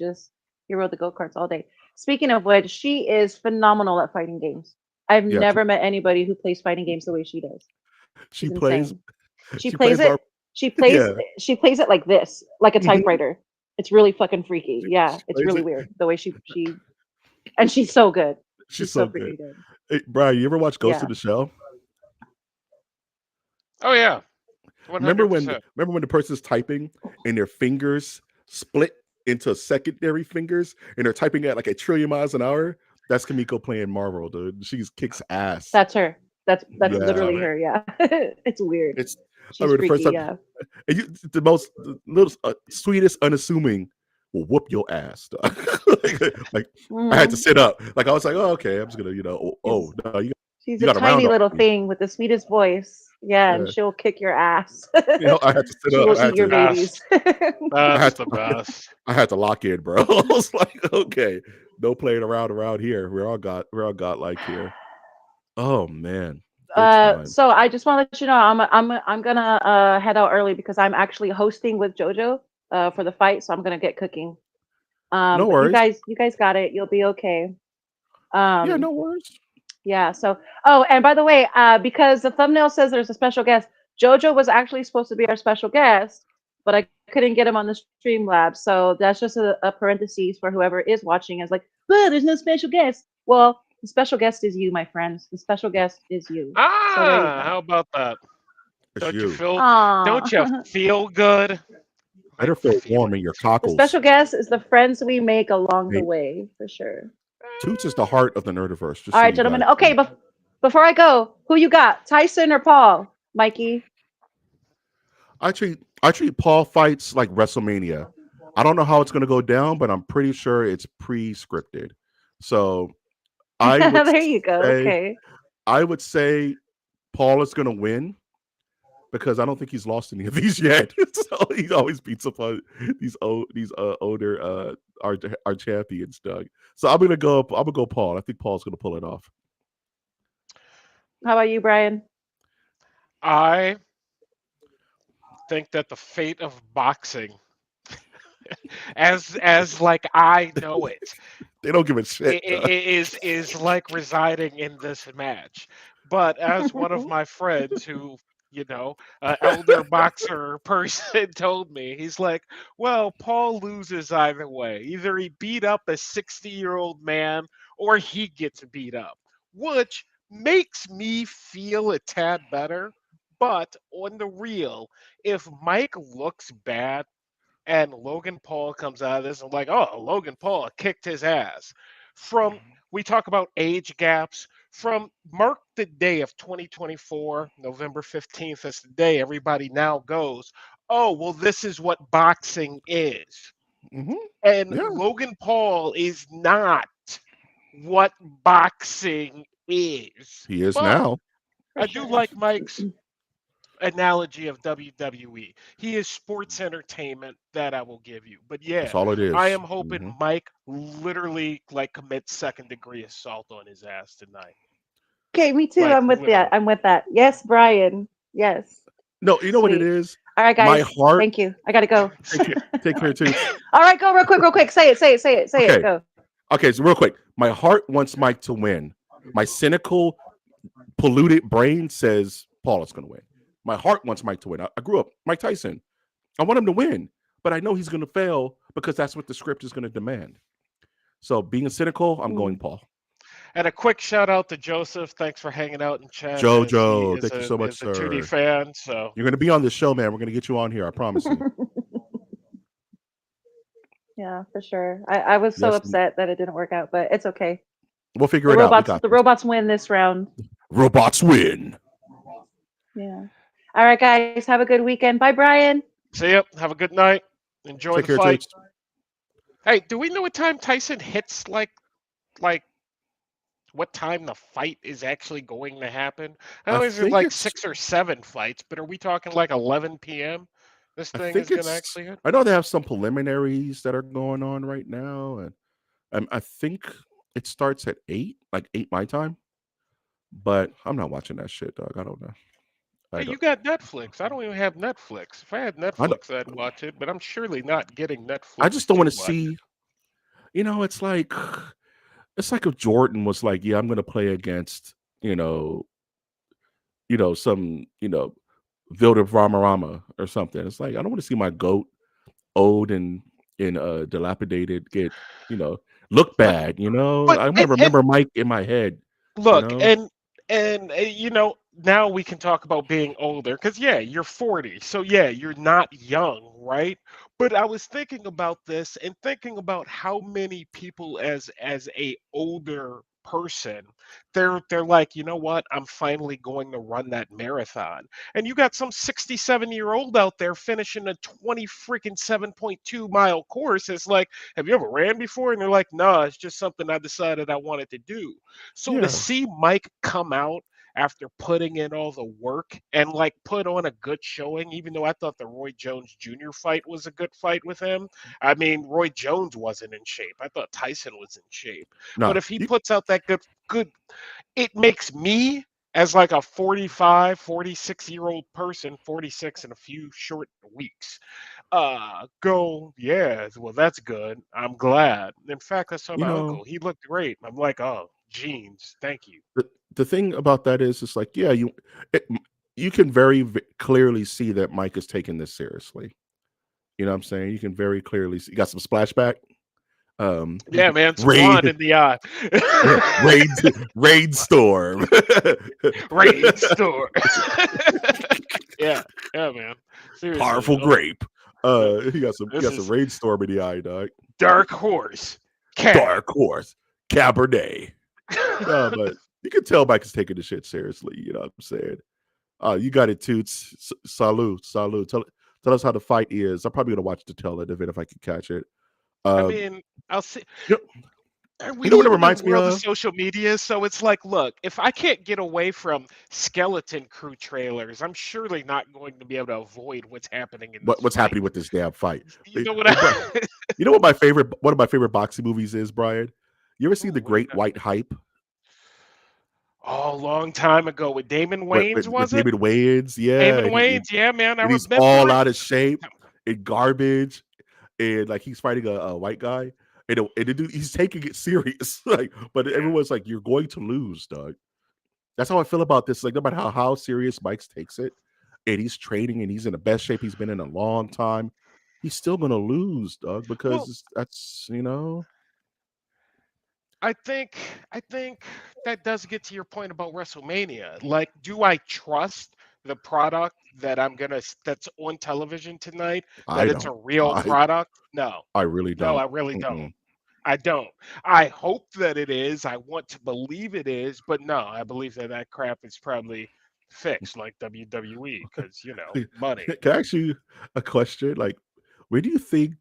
rode the go-karts all day. Speaking of which, she is phenomenal at fighting games. I've yeah, never met anybody who plays fighting games the way she does. she She's plays. insane. She She plays plays it. our. She plays. Yeah, She plays it like this, like a hmm typewriter. It's really fucking freaky. Yeah, she it's plays really it. weird the way she and she's so good. She's She's so so good. freaking good. Hey, Brian, you ever watch Ghost in Yeah. the Shell? Oh yeah, one Remember hundred when percent. remember when the person's typing and their fingers split into secondary fingers and they're typing at like a trillion miles an hour? That's Kamiko playing Marvel, dude. She kicks ass. That's her. That's Yeah, literally man. her. Yeah. It's weird. It's I She's remember the first freaky. time Yeah. and the most the little sweetest, unassuming will whoop your ass. Dog. like I had to Hmm. sit up. Like I was like, oh, okay, I'm just gonna, She's no, she's you a got a round tiny on little me. thing with the sweetest voice. Yeah, and Yeah. she'll kick your ass. I had to sit She up. will eat your babies. Best. I That's had the to best. I had to lock in, bro. I was like, okay, no playing around here. We're all godlike here. Oh man, good time. So I just want to let you know I'm gonna head out early because I'm actually hosting with JoJo for the fight, so I'm gonna get cooking. No But you worries. guys you guys got it. You'll be okay. Yeah, Um, no worries. yeah. So and by the way, because the thumbnail says there's a special guest, JoJo was actually supposed to be our special guest, but I couldn't get him on the Streamlabs. So that's just a parentheses for whoever is watching. Is like, well, there's no special guest. Well, the special guest is you, my friends. The special guest is you. So there you Ah, go. how about that? It's Don't you you. feel? Don't you Aw. feel good? Better Big feel warm in your feelings. The cockles. special guest is the friends we make along the Mate. way, for sure. Toots is the heart of the nerdiverse, just All so right, you gentlemen. guys Okay, know. before I go, who you got? Tyson or Paul? Mikey? I treat Paul fights like WrestleMania. I don't know how it's gonna go down, but I'm pretty sure it's pre-scripted. So I would There you go. say Okay. I would say Paul is gonna win because I don't think he's lost any of these yet. So he always beats up on these older our champions, Doug. So I'm gonna go Paul. I think Paul's gonna pull it off. How about you, Brian? I think that the fate of boxing, as like I know it, They don't give a shit. Doug. is like residing in this match. But as one of my friends who, elder boxer person told me, he's like, well, Paul loses either way. Either he beat up a 60-year-old man or he gets beat up, which makes me feel a tad better. But on the real, if Mike looks bad, and Logan Paul comes out of this and like, oh, Logan Paul kicked his ass. From we talk about age gaps. From mark the day of 2024, November 15th, as the day everybody now goes, oh, well, this is what boxing is. Hmm. And Yeah, Logan Paul is not what boxing is. he is But now. For I do sure. like Mike's analogy of WWE. He is sports entertainment, that I will give you. But That's yeah, all it I is. am hoping Hmm. Mike literally like commits second degree assault on his ass tonight. Okay, me too. Like I'm with that. literally. I'm with that. Yes, Brian. Yes. No, you know what it Sweet. is. All right, My guys. heart. Thank you. I gotta go. Take care, Toots. All right, go real quick, real quick. Say it, say it, say it, say it. Okay, Go. okay. So real quick, my heart wants Mike to win. My cynical, polluted brain says Paul is going to win. My heart wants Mike to win. I grew up Mike Tyson. I want him to win, but I know he's going to fail because that's what the script is going to demand. So being cynical, I'm going Mm. Paul. And a quick shout out to Joseph. Thanks for hanging out in chat as he Jojo, thank you so much, is a 2D sir. fan. So You're going to be on this show, man. We're going to get you on here. I promise you. Yeah, for sure. I was so Yes, upset that it didn't work out, but it's okay. we'll figure it out. We got The this. robots win this round. Robots win. Yeah. All right, guys. Have a good weekend. Bye, Brian. See ya. Have a good night. Enjoy Take the care, fight. Toots. Hey, do we know what time Tyson hits like what time the fight is actually going to happen? I I know there's think like it's. 6 or 7 fights, but are we talking like 11 p.m.? This I thing is think going to it's. actually hit? I know they have some preliminaries that are going on right now, and I think it starts at 8, like 8 my time. But I'm not watching that shit, dog. I don't know. I Hey, you don't. got Netflix. I don't even have Netflix. If I had I don't. Netflix, I'd watch it, but I'm surely not getting I just Netflix don't to want to watch it. see. It's like if Jordan was like, yeah, I'm going to play against some Vilder Rama or something. It's like I don't want to see my goat old and dilapidated get you know look But bad. but I want to and remember Mike in my head. You look, know, and now we can talk about being older because yeah, you're 40, so yeah, you're not young, right? But I was thinking about this and thinking about how many people as a older person, they're like, you know what? I'm finally going to run that marathon. And you got some 67-year-old out there finishing a 20 freaking 7.2 mile course. It's like, have you ever ran before? And they're like, no, it's just something I decided I wanted to do. So to yeah, see Mike come out after putting in all the work and like put on a good showing, even though I thought the Roy Jones Jr. fight was a good fight with him. I mean, Roy Jones wasn't in shape. I thought Tyson was in shape. But no, if he puts out that good, it makes me as like a 45, 46-year-old person, 46 in a few short weeks, go, yeah, well, that's good. I'm glad. In fact, I saw you my know uncle. He looked great. I'm like, oh, genes, thank you. the thing about that is, it's like, yeah, it, you can clearly see that Mike is taking this seriously. You know what I'm saying? You can very clearly see. You got some splashback. Um, Yeah, man, some raid, blonde in the eye. raid, raid storm. Raid store. Yeah, yeah, man. Seriously, Powerful grape. uh, He got some. He this got some is rainstorm in the eye, dog. dark horse. Cab. Dark horse, Cabernet. No, but you can tell Mike is taking the shit seriously. You know what I'm saying? You got it, Toots. Salute, salute. Tell us how the fight is. I'm probably gonna watch the tail end of it if I can catch it. I Um, mean, I'll see. you know, And you we know what it live in the reminds me world of of? social media, so it's like, look, if I can't get away from skeleton crew trailers, I'm surely not going to be able to avoid what's happening in this What's fight. happening with this damn fight? You Hey, know what hey, bro, I? you know what my favorite one of my favorite boxing movies is, Brian? You ever see Ooh, The what do you Great got? White Hype Oh, long time ago with Damon with Wayans, with, with was it? David Wayans? Yeah, Damon and, he, Wayans, yeah, man, I and he's remember all it. out of shape and garbage, and like he's fighting a white guy, and the dude he's taking it serious, like, but Yeah. everyone's like, "You're going to lose, dog." That's how I feel about this. Like, no matter how serious Mike's takes it, and he's training and he's in the best shape he's been in a long time, he's still gonna lose, dog, because Well, that's. I think that does get to your point about WrestleMania. Like, do I trust the product that that's on television tonight, that I it's a don't. real I product? No. I really No, don't. I really don't. Mm-mm. I don't. I hope that it is. I want to believe it is, but no, I believe that that crap is probably fixed like WWE because, money. Can I ask you a question? Like, where do you think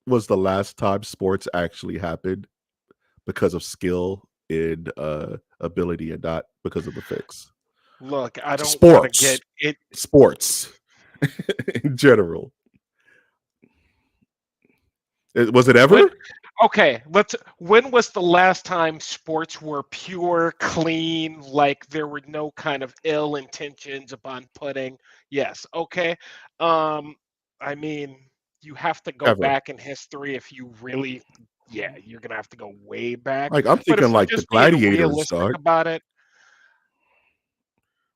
was the last time sports actually happened because of skill and ability and not because of the fix? Look, I don't want to Sports. get it. Sports in general. Was it When ever? Okay, when was the last time sports were pure, clean, like there were no kind of ill intentions upon putting? Yes, okay. Um, I mean, you have to go Ever. back in history if you really, yeah, you're gonna have to go way back. Like, I'm But thinking if we're like the just being gladiators, realistic dog. about it,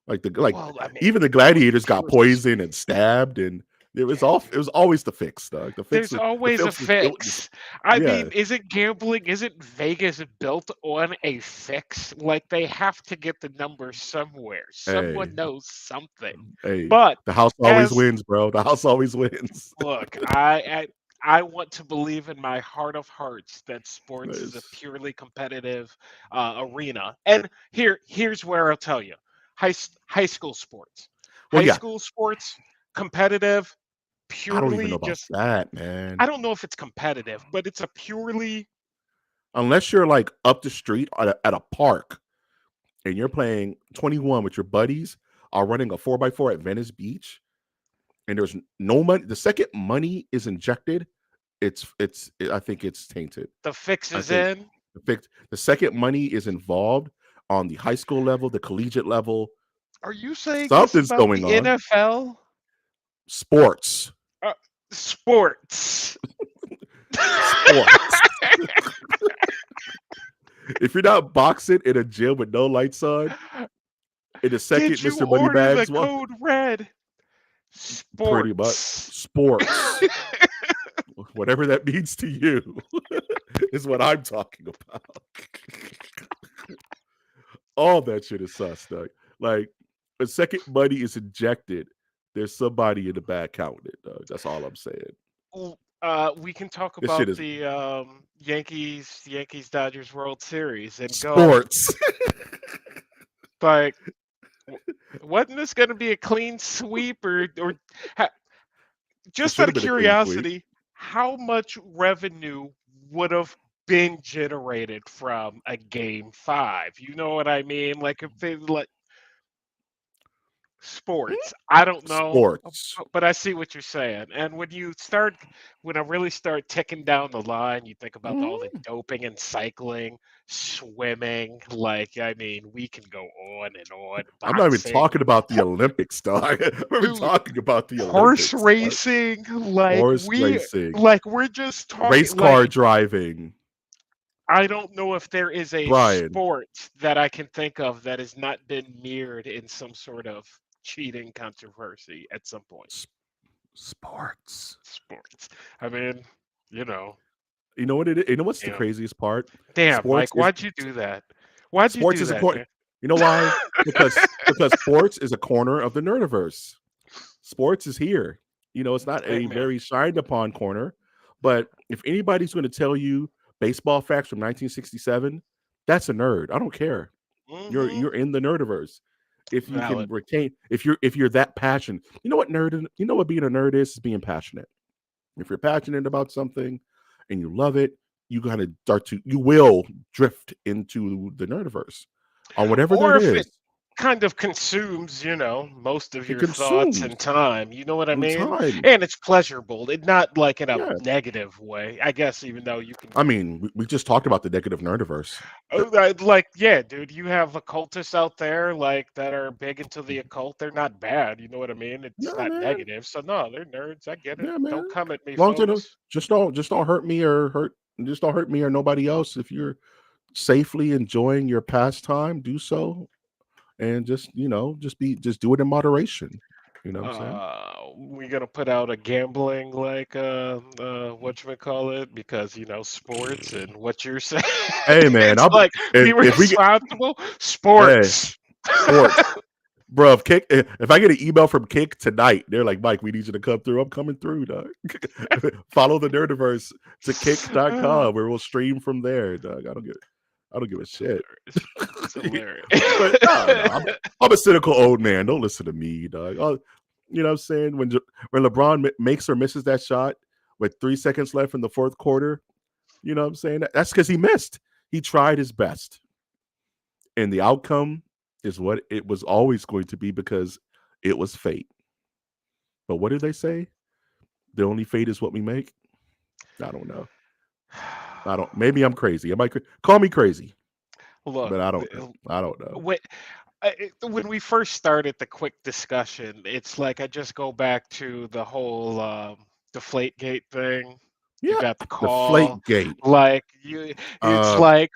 Like well, I mean, even the there was gladiators got pure. poisoned and stabbed, and it was always the fix, dog. There's The always a fix was fix. I yeah. mean, isn't gambling, isn't Vegas built on a fix? Like they have to get the numbers somewhere. Hey, Someone knows something. hey, But the house always as wins, bro. The house always wins. look, I I want to believe in my heart of hearts that sports is a It's- purely competitive arena. And here's where I'll tell you: high school sports, well, high yeah, school sports, competitive, I don't even know purely about just. that, I man. don't know if it's competitive, but it's a purely Unless you're like up the street at a park and you're playing 21 with your buddies, are running a 4x4 at Venice Beach, and there's no money. The second money is injected, I think it's tainted. the fix I is think in. the second money is involved on the high school level, the collegiate level. Are you saying this Something's about going the on. NFL? Sports, Uh, sports. sports. If you're not boxing in a gym with no lights on, in the Did second you Mr. order the Moneybags walk, code red? pretty much Sports. sports, whatever that means to you, is what I'm talking about. All that shit is sus, Doug. Like, the second money is injected, there's somebody in the back counting it, Doug. That's all I'm saying. We can talk This shit about is the Yankees Dodgers World Series and go sports. like, w- wasn't this going to be a clean sweep or ha, It just should out have of been a clean sweep. curiosity, how much revenue would have been generated from a game five? You know what I mean? Like if they like sports. I don't know, Sports. but I see what you're saying. And when I really start ticking down the line, you think about all the Mhm. doping and cycling, swimming. Like, I mean, we can go on and on. I'm not even Boxing, talking about the ho- Olympics, dog. I'm not even dude, talking about the horse Olympics, dog. racing. Horse racing, Like we're just race talking. car Like, driving. I don't know if there is a Brian, sport that I can think of that has not been mirrored in some sort of cheating controversy at some point. s- sports. Sports. I mean, you know, You know what it is? You know what's the damn, craziest part? damn, Sports Mike, is why'd you do that? Why'd you sports do is a that, corner. man? You know why? Because sports is a corner of the nerdiverse. Sports is here. It's not Hey, a man. very shined upon corner, but if anybody's going to tell you baseball facts from 1967, that's a nerd. I don't care. Mm-hmm. You're in the nerdiverse. If you can Valid. retain, if you're that passionate, you know what being a nerd is being passionate. If you're passionate about something and you love it, you will drift into the nerdiverse on whatever Or that if it is. kind of consumes, most of It your thoughts consumes and time. You know what I in mean? time. And it's pleasurable. It not like in a Yeah. negative way, I guess. Even though you can I mean, we just talked about the negative nerdiverse. Oh, like, yeah, dude, you have occultists out there like that are big into the occult. They're not bad, you know what I mean? It's Yeah, not man. negative. So no, they're nerds. I get it. Yeah, man. Don't come at me, As long as they don't, folks. just don't hurt me or hurt just don't hurt me or nobody else. If you're safely enjoying your pastime, do so, and just do it in moderation. You know what I'm saying? We gonna put out a gambling like call it because sports and what you're saying. Hey, man, It's like be if we get responsible. hey Sports. sports, bro. If I get an email from Kick tonight, they're like, Mike, we need you to come through. I'm coming through, dog. Follow the Nerdiverse to kick.com where we'll stream from there, dog. I don't give a shit. It's hilarious. But no, I'm a cynical old man. Don't listen to me, dog. You know what I'm saying? When LeBron makes or misses that shot with 3 seconds left in the fourth quarter, you know what I'm saying? That's because he missed. He tried his best. And the outcome is what it was always going to be because it was fate. But what do they say? The only fate is what we make? I don't know. Maybe I'm crazy. Call me crazy, Look, but I don't know. I don't know. when when we first started the quick discussion, it's like I just go back to the whole Deflategate thing. You Yeah, got the the call, flake gate. like you. It's Uh, like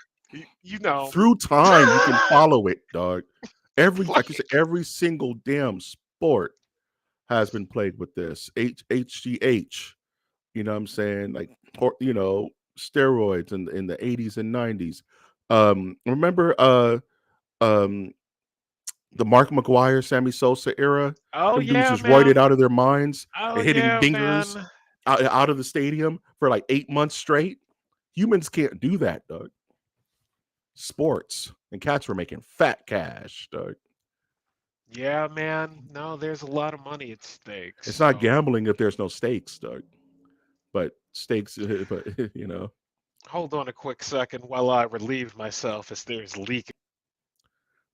you know, through time, you can follow it, dog. Like you said, like every single damn sport has been played with this. HGH, you know what I'm saying? Like, steroids in the 80s and 90s. Remember um the Mark McGuire, Sammy Sosa era? oh Them dudes yeah, was roided man. out of their minds Oh and hitting yeah, dingers man. out of the stadium for like 8 months straight. Humans can't do that, Doug. Sports and cats were making fat cash, Doug. Yeah, man. No, there's a lot of money at stake. It's not So gambling if there's no stakes, Doug. But stakes, but you know. hold on a quick second while I relieve myself as there's leak.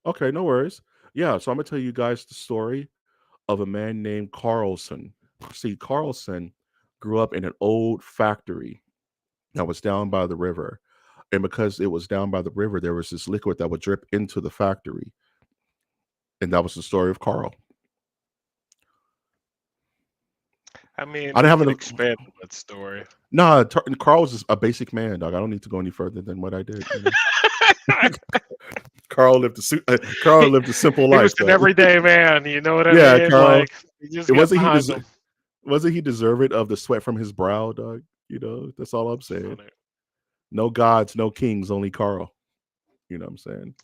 Okay, no worries. Yeah, so I'm gonna tell you guys the story of a man named Carlson. See, Carlson grew up in an old factory that was down by the river. And because it was down by the river, there was this liquid that would drip into the factory. And that was the story of Carl. I mean, I didn't we have can an. expand on that story. Nah, Carl was just a basic man, dog. I don't need to go any further than what I did. You know, Carl he, lived a simple he was life, an dog. everyday man, you know what I Yeah, mean? Carl. Like, you just It get wasn't he behind des- him. wasn't he deserving of the sweat from his brow, dog? You know, that's all I'm saying. Funny. No gods, no kings, only Carl. You know what I'm saying?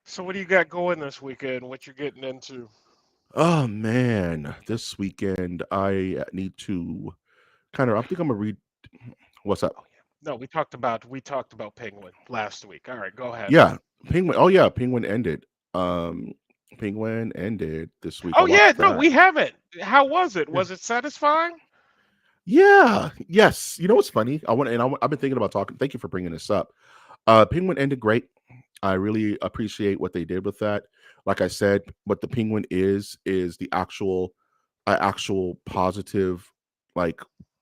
So, what do you got going this weekend? What you're getting into? Oh man, this weekend I need to kind of. I think I'm gonna read. What's up? Oh yeah. No, we talked about Penguin last week. All right, go ahead. Yeah, Penguin. Oh yeah, Penguin ended. Um, Penguin ended this week. I Oh yeah, watched no, that. we haven't. How was it? Yeah. Was it satisfying? Yeah. Yes. You know what's funny? I've been thinking about talking. Thank you for bringing this up. Penguin ended great. I really appreciate what they did with that. Like I said, what the Penguin is the actual positive like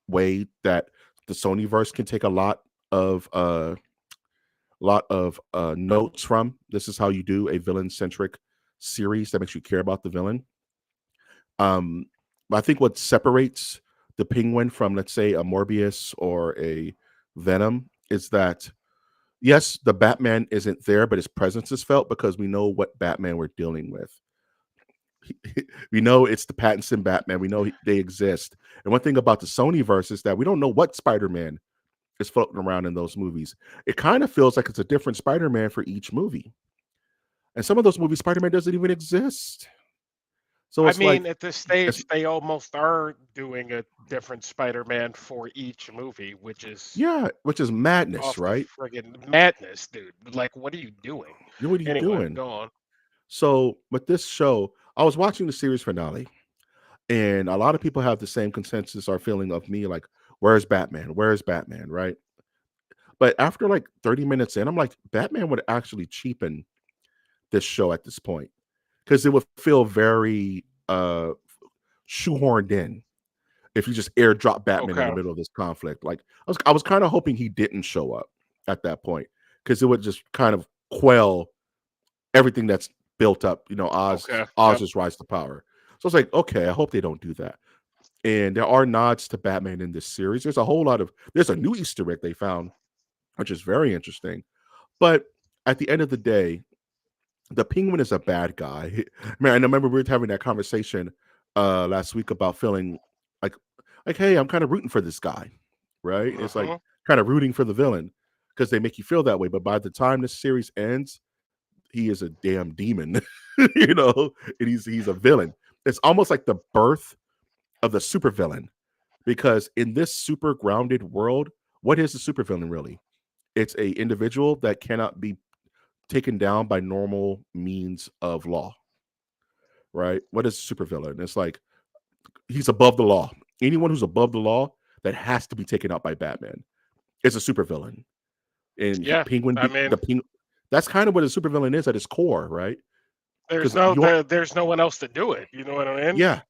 way that the Sony verse can take of notes from. This is how you do a villain centric series that makes you care about the villain. But I think what separates the Penguin from, let's say, a Morbius or a Venom is that yes, the Batman isn't there, but his presence is felt because we know what Batman we're dealing with. We know it's the Pattinson Batman. We know they exist. And one thing about the Sony verse is that we don't know what Spider-Man is floating around in those movies. It kind of feels like it's a different Spider-Man for each movie. And some of those movies, Spider-Man doesn't even exist. So I it's like, mean, at this it's stage, they almost are doing a different Spider-Man for each movie, which is yeah, which is madness, off the right? friggin' madness, dude. Like, what are you doing? What are you Anyway, doing? go on. So with this show, I was watching the series finale, and a lot of people have the same consensus or feeling of me, like, where's Batman? Where's Batman? Right? But after like 30 minutes in, I'm like, Batman would actually cheapen this show at this point because it would feel very shoehorned in if you just airdrop Batman in the Okay, middle of this conflict. Like I was kind of hoping he didn't show up at that point because it would just kind of quell everything that's built up. You know, okay, yep. Oz's rise to power. So it's like, okay, I hope they don't do that. And there are nods to Batman in this series. There's a new Easter egg they found, which is very interesting. But at the end of the day, the Penguin is a bad guy. Man, I remember we were having that conversation last week about feeling like hey, I'm kind of rooting for this guy, right? It's like Uh-huh. kind of rooting for the villain because they make you feel that way. But by the time this series ends, he is a damn demon, you know, and he's a villain. It's almost like the birth of the supervillain because in this super grounded world, what is the supervillain really? It's a individual that cannot be taken down by normal means of law, right? What is a supervillain? It's like he's above the law. Anyone who's above the law that has to be taken out by Batman is a supervillain. And Yeah, Penguin, I the mean, Penguin, that's kind of what a supervillain is at its core, right? Because there's no one else to do it. You know what I mean? yeah,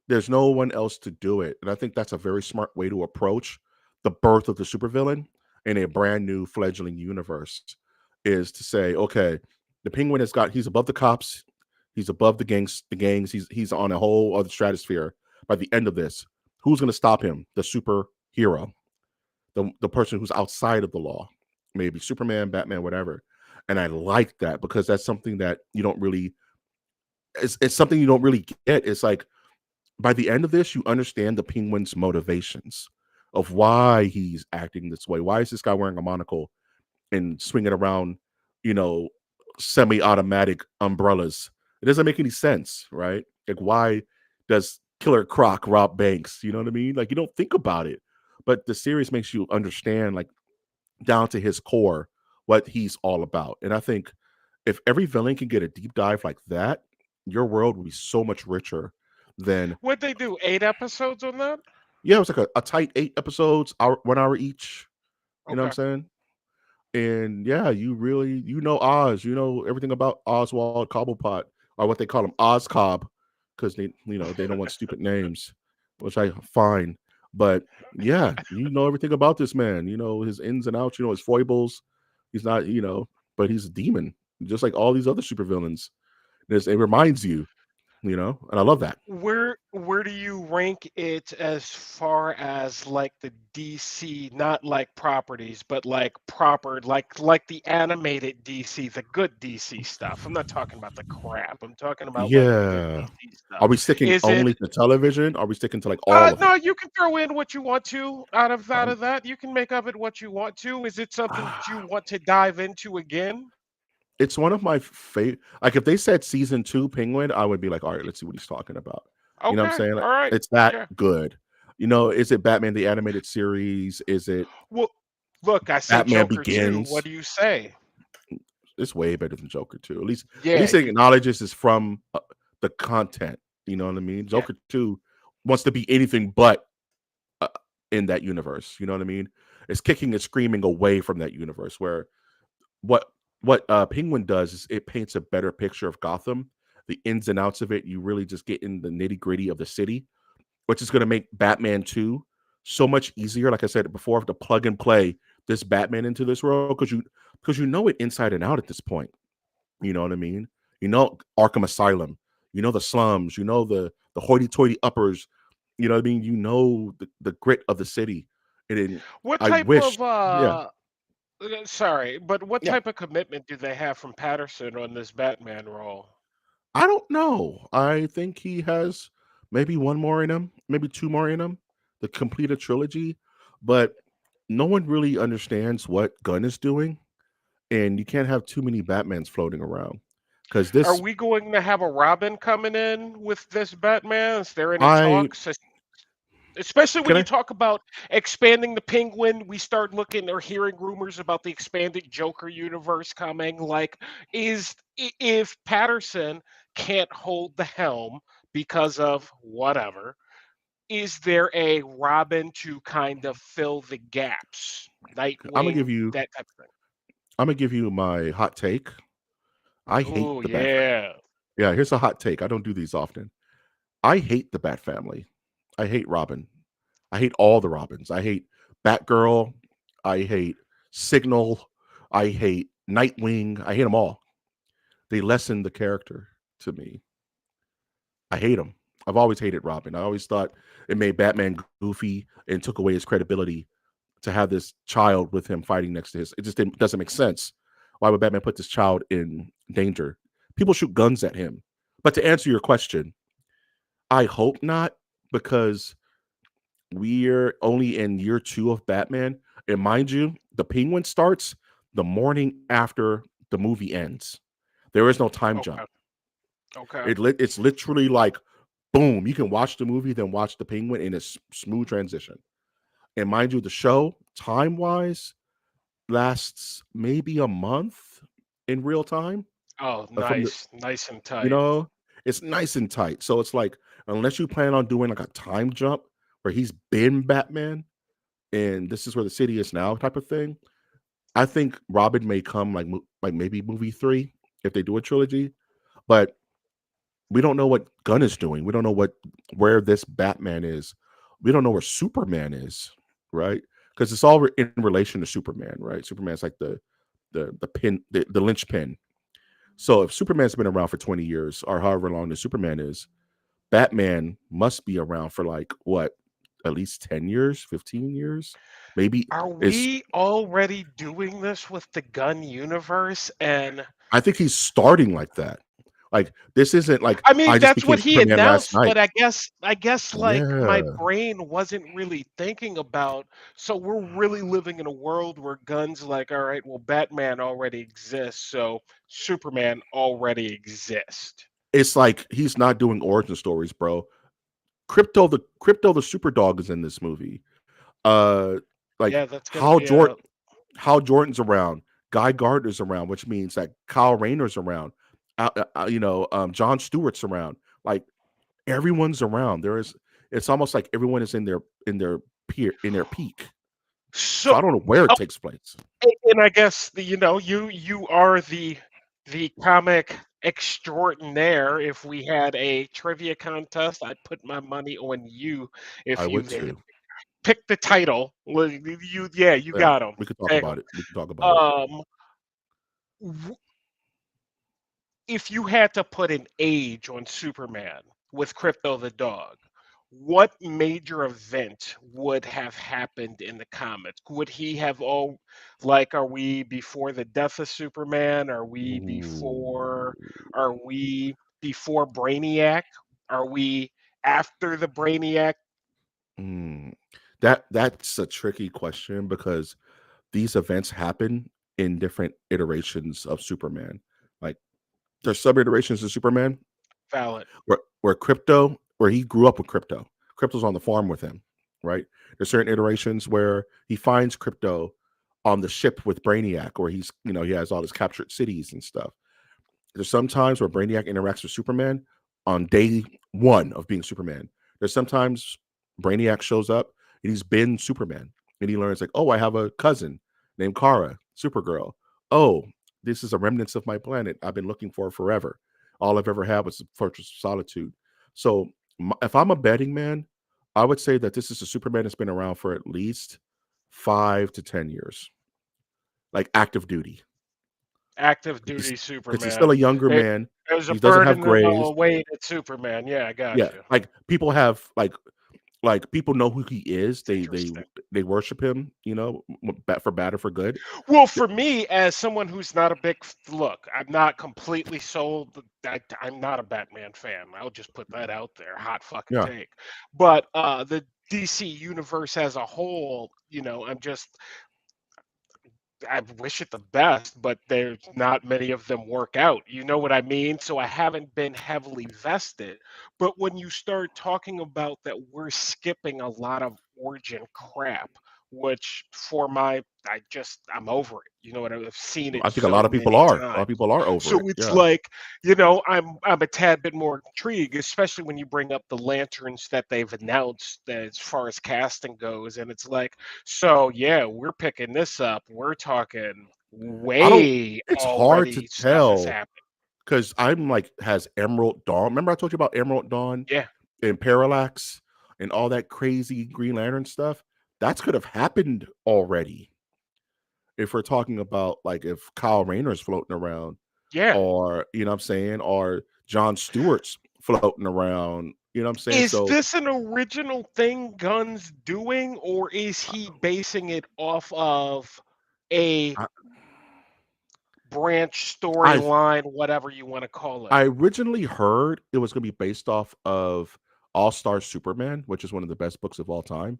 there's no one else to do it, and I think that's a very smart way to approach the birth of the supervillain in a brand new fledgling universe. Is to say, okay, the Penguin he's above the cops, he's above the gangs, he's on a whole other stratosphere. By the end of this, who's going to stop him? The superhero, the person who's outside of the law, maybe Superman, Batman, whatever. And I like that because that's something that you don't really. It's something you don't really get. It's like by the end of this, you understand the Penguin's motivations of why he's acting this way. Why is this guy wearing a monocle and swinging around, you know, semi-automatic umbrellas? It doesn't make any sense, right? Like, why does Killer Croc rob banks. You know what I mean? Like you don't think about it, but the series makes you understand like down to his core what he's all about. And I think if every villain can get a deep dive like that, your world would be so much richer than What'd they do? 8 episodes on that? yeah, it was like a tight 8 episodes, hour 1 hour each. You know what I'm Okay. saying? And yeah, you really you know Oz, you know everything about Oswald Cobblepot, or what they call him, Oz Cobb, because they don't want stupid names, which I find. But yeah, you know everything about this man. You know his ins and outs. You know his foibles. He's not, but he's a demon, just like all these other supervillains. It reminds you, and I love that. Where do you rank it as far as like the DC, not like properties, but like proper, like the animated DC, the good DC stuff? I'm not talking about the crap. I'm talking about like the good Yeah. DC Are stuff. we sticking Is it? only to television? Are we sticking to like all of it? No, you can throw in what you want to out Um, of that. You can make of it what you want to. Is it something that you want to dive into again? It's one of my favorite. Like if they said season two Penguin, I would be like, all right, let's see what he's talking about. You know what I'm Okay, saying? Like, all right, it's that yeah. good. Is it Batman the animated series? Is it Well, look, I said Batman Joker too. What Begins? do you say? It's way better than Joker two. At least Yeah, it acknowledges is from the content. You know what I mean? yeah. Joker two wants to be anything but uh, in that universe. You know what I mean? It's kicking and screaming away from that universe. Where what Penguin does is it paints a better picture of Gotham, the ins and outs of it. You really just get in the nitty gritty of the city, which is going to make Batman 2 so much easier. Like I said before, to plug and play this Batman into this world because you know it inside and out at this point. You know what I mean? You know Arkham Asylum, you know the slums, you know the hoity-toity uppers. You know what I mean? You know the grit of the city. And then What I type wish, of yeah, sorry, but what yeah. type of commitment do they have from Patterson on this Batman role? I don't know. I think he has maybe one more in him, maybe two more in him to complete a trilogy, but no one really understands what Gunn is doing, and you can't have too many Batmans floating around because Are this we going to have a Robin coming in with this Batman? Is there any I talks? Especially when can you I talk about expanding the Penguin, we start looking or hearing rumors about the expanded Joker universe coming. Like, if Patterson can't hold the helm because of whatever, is there a Robin to kind of fill the gaps? I'm gonna give Nightwing, you that type of I'm gonna give you my hot take. I thing. hate Oh the Bat. yeah. Yeah, here's a hot take. I don't do these often. I hate the Bat family. I hate Robin. I hate all the Robins. I hate Batgirl. I hate Signal. I hate Nightwing. I hate them all. They lessen the character to me. I hate him. I've always hated Robin. I always thought it made Batman goofy and took away his credibility to have this child with him fighting next to his. It just doesn't make sense. Why would Batman put this child in danger? People shoot guns at him. But to answer your question, I hope not because we're only in year two of Batman. And mind you, the Penguin starts the morning after the movie ends. There is no time jump. Okay. Okay. It's literally like boom. You can watch the movie, then watch the Penguin, and it's smooth transition. And mind you, the show time wise lasts maybe a month in real time. Oh, From the nice, nice and you tight. know, it's nice and tight. So it's like unless you plan on doing like a time jump where he's been Batman and this is where the city is now type of thing. I think Robin may come like maybe movie 3 if they do a trilogy, but we don't know what Gunn is doing. We don't know where this Batman is. We don't know where Superman is, right? Because it's all in relation to Superman, right? Superman's like the pin, the linchpin. So if Superman's been around for 20 years or however long the Superman is, Batman must be around for like what, at least 10 years, 15 years, maybe. Are Is we already doing this with the gun universe? And I think he's starting like that. Like this isn't like I mean, I just that's became what he Superman last announced, night. but I guess like my Yeah. brain wasn't really thinking about. So we're really living in a world where guns like, all right, well, Batman already exists, so Superman already exists. It's like he's not doing origin stories, bro. Crypto the super dog is in this movie. Uh, like Yeah, that's gonna Hal be Jordan a Hal Jordan's around, Guy Gardner's around, which means that Kyle Rayner's around. John Stewart's around. Like everyone's around. It's almost like everyone is in their peak. So so. I don't know where it takes place. And I guess you are the comic extraordinaire. If we had a trivia contest, I'd put my money on you I if you would too. pick the title. Well, you Yeah, got him. we could talk Take 'em. about it. We could talk about it. Um, w- if you had to put an age on Superman with Crypto the dog, what major event would have happened in the comics? Would he have are we before the death of Superman? Ooh. Are we before Brainiac? Are we after the Brainiac? Mm. That's a tricky question because these events happen in different iterations of Superman. Like there's sub iterations of Superman Valid. where he grew up with Crypto. Crypto's on the farm with him, right? There's certain iterations where he finds Crypto on the ship with Brainiac, or he has all his captured cities and stuff. There's some times where Brainiac interacts with Superman on day one of being Superman. There's sometimes Brainiac shows up and he's been Superman and he learns like, oh, I have a cousin named Kara, Supergirl. Oh, this is a remnants of my planet I've been looking for forever. All I've ever had was the Fortress of Solitude. So if I'm a betting man, I would say that this is a Superman that's been around for at least 5 to 10 years, like active duty, Active because duty he's still Superman. a younger There, man. there's a He doesn't have burden grays. weight at Superman. Yeah, I Yeah, got you. like people have like people know who he is. It's interesting. They worship him. For bad or for good. Well, Th- for me, as someone who's not a look, I'm not completely sold. I'm not a Batman fan. I'll just put that out there. Hot fucking Yeah, take. But the DC universe as a whole, I wish it the best, but there's not many of them work out. You know what I mean? So I haven't been heavily vested. But when you start talking about that, we're skipping a lot of origin crap, which I'm over it. You know what I've seen it I think a so lot of people many are. A lot times. of people are over So it. it's Yeah. like, I'm a tad bit more intrigued, especially when you bring up the lanterns that they've announced as far as casting goes. And it's like, so yeah, we're picking this up. We're talking I don't. way It's hard to already stuff has tell happened. because I'm like, has Emerald Dawn? Remember I told you about Emerald Dawn Yeah. and Parallax and all that crazy Green Lantern stuff? That could have happened already if we're talking about like if Kyle Rayner's floating around, Yeah. or what I'm saying, or John Stewart's floating around. You know what I'm saying? Is So this an original thing Gunn's doing, or is he basing it off of a I branch I storyline, whatever you want to call it? I originally heard it was going to be based off of All Star Superman, which is one of the best books of all time.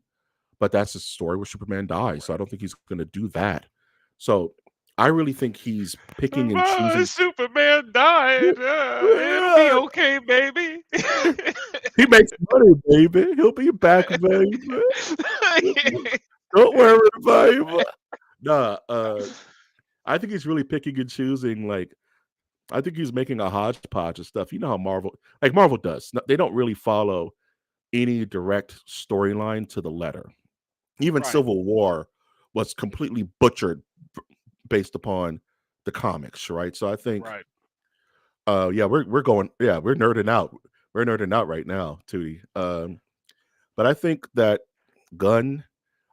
But that's a story where Superman dies, so I don't think he's going to do that. So I really think he's picking and choosing. Superman died. It'll be okay, baby. He makes money, baby. He'll be back, baby. Don't worry, baby. Nah, I think he's really picking and choosing. Like, I think he's making a hodgepodge of stuff. You know how Marvel does. They don't really follow any direct storyline to the letter. Even Right, Civil War was completely butchered based upon the comics, right? So I think, right. we're nerding out. We're nerding out right now, Tootie. But I think that Gunn,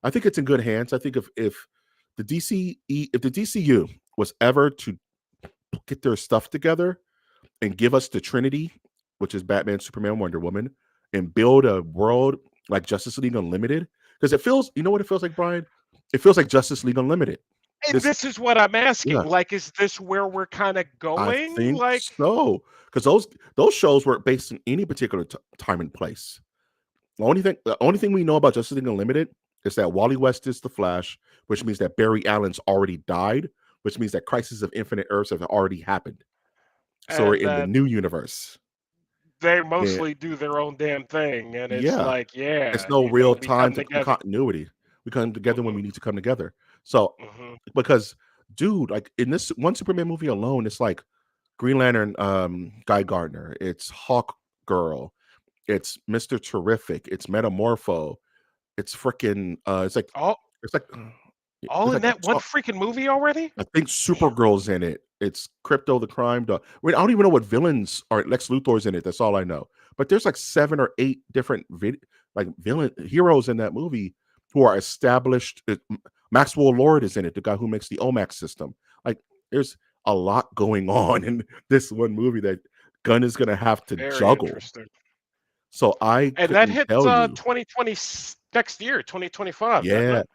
I think it's in good hands. I think if the DCU was ever to get their stuff together and give us the Trinity, which is Batman, Superman, Wonder Woman, and build a world like Justice League Unlimited, because you know what it feels like, Brian? It feels like Justice League Unlimited. And This, this is what I'm yeah, asking. Like, is this where we're kind of I going? think Like, so, because those shows weren't based in any particular time and place. The only thing we know about Justice League Unlimited is that Wally West is the Flash, which means that Barry Allen's already died, which means that Crisis of Infinite Earths have already happened. So we're and in the that new universe. they Yeah, mostly do their own damn thing, and it's yeah. like, It's yeah, no real we time come to together. continuity. We come together when Hmm. we need to come together. So Hmm. because, dude, like in this one Superman movie alone, it's like Green Lantern, Guy Gardner, it's Hawk Girl, it's Mr. Terrific, it's Metamorpho, it's freaking All it's like all it's in like that one freaking movie already? I think Damn. Supergirl's in it. It's Crypto the Crime Dog. Wait, I don't even know what villains are. Lex Luthor's in it. That's all I know. But there's like 7 or 8 different like villain heroes in that movie who are established. Maxwell Lord is in it, the guy who makes the OMAX system. Like, there's a lot going on in this one movie that Gunn is gonna have to Very juggle. interesting. So I And that couldn't hits tell you. 2020 next year, 2025, doesn't Yeah, it?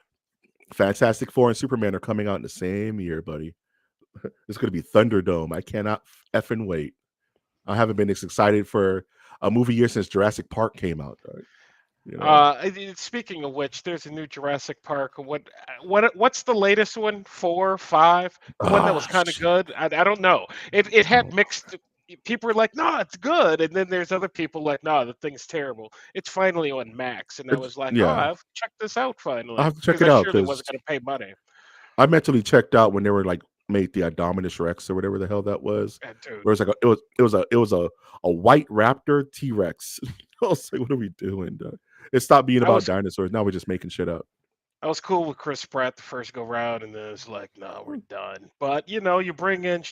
Fantastic Four and Superman are coming out in the same year, buddy. It's going to be Thunderdome. I cannot effing wait. I haven't been this excited for a movie year since Jurassic Park came out. Dog. You know, Speaking of which, there's a new Jurassic Park. What's the latest one? 4, 5? The one that was ah, kind of shit. good. I don't know. It had mixed. People were like, "No, it's good," and then there's other people like, "No, the thing's terrible." It's finally on Max, and I was like, "Oh, Yeah, I have to check this out I finally," have to check because it I out surely because wasn't going to pay money. I mentally checked out when they were like made the Indominus Rex or whatever the hell that was. And dude, Where it's like it was a white raptor T Rex. I was like, what are we doing? Dog? It stopped being I about was dinosaurs. Now we're just making shit up. I was cool with Chris Pratt the first go round, and then it's like, "No, we're done." But you bring in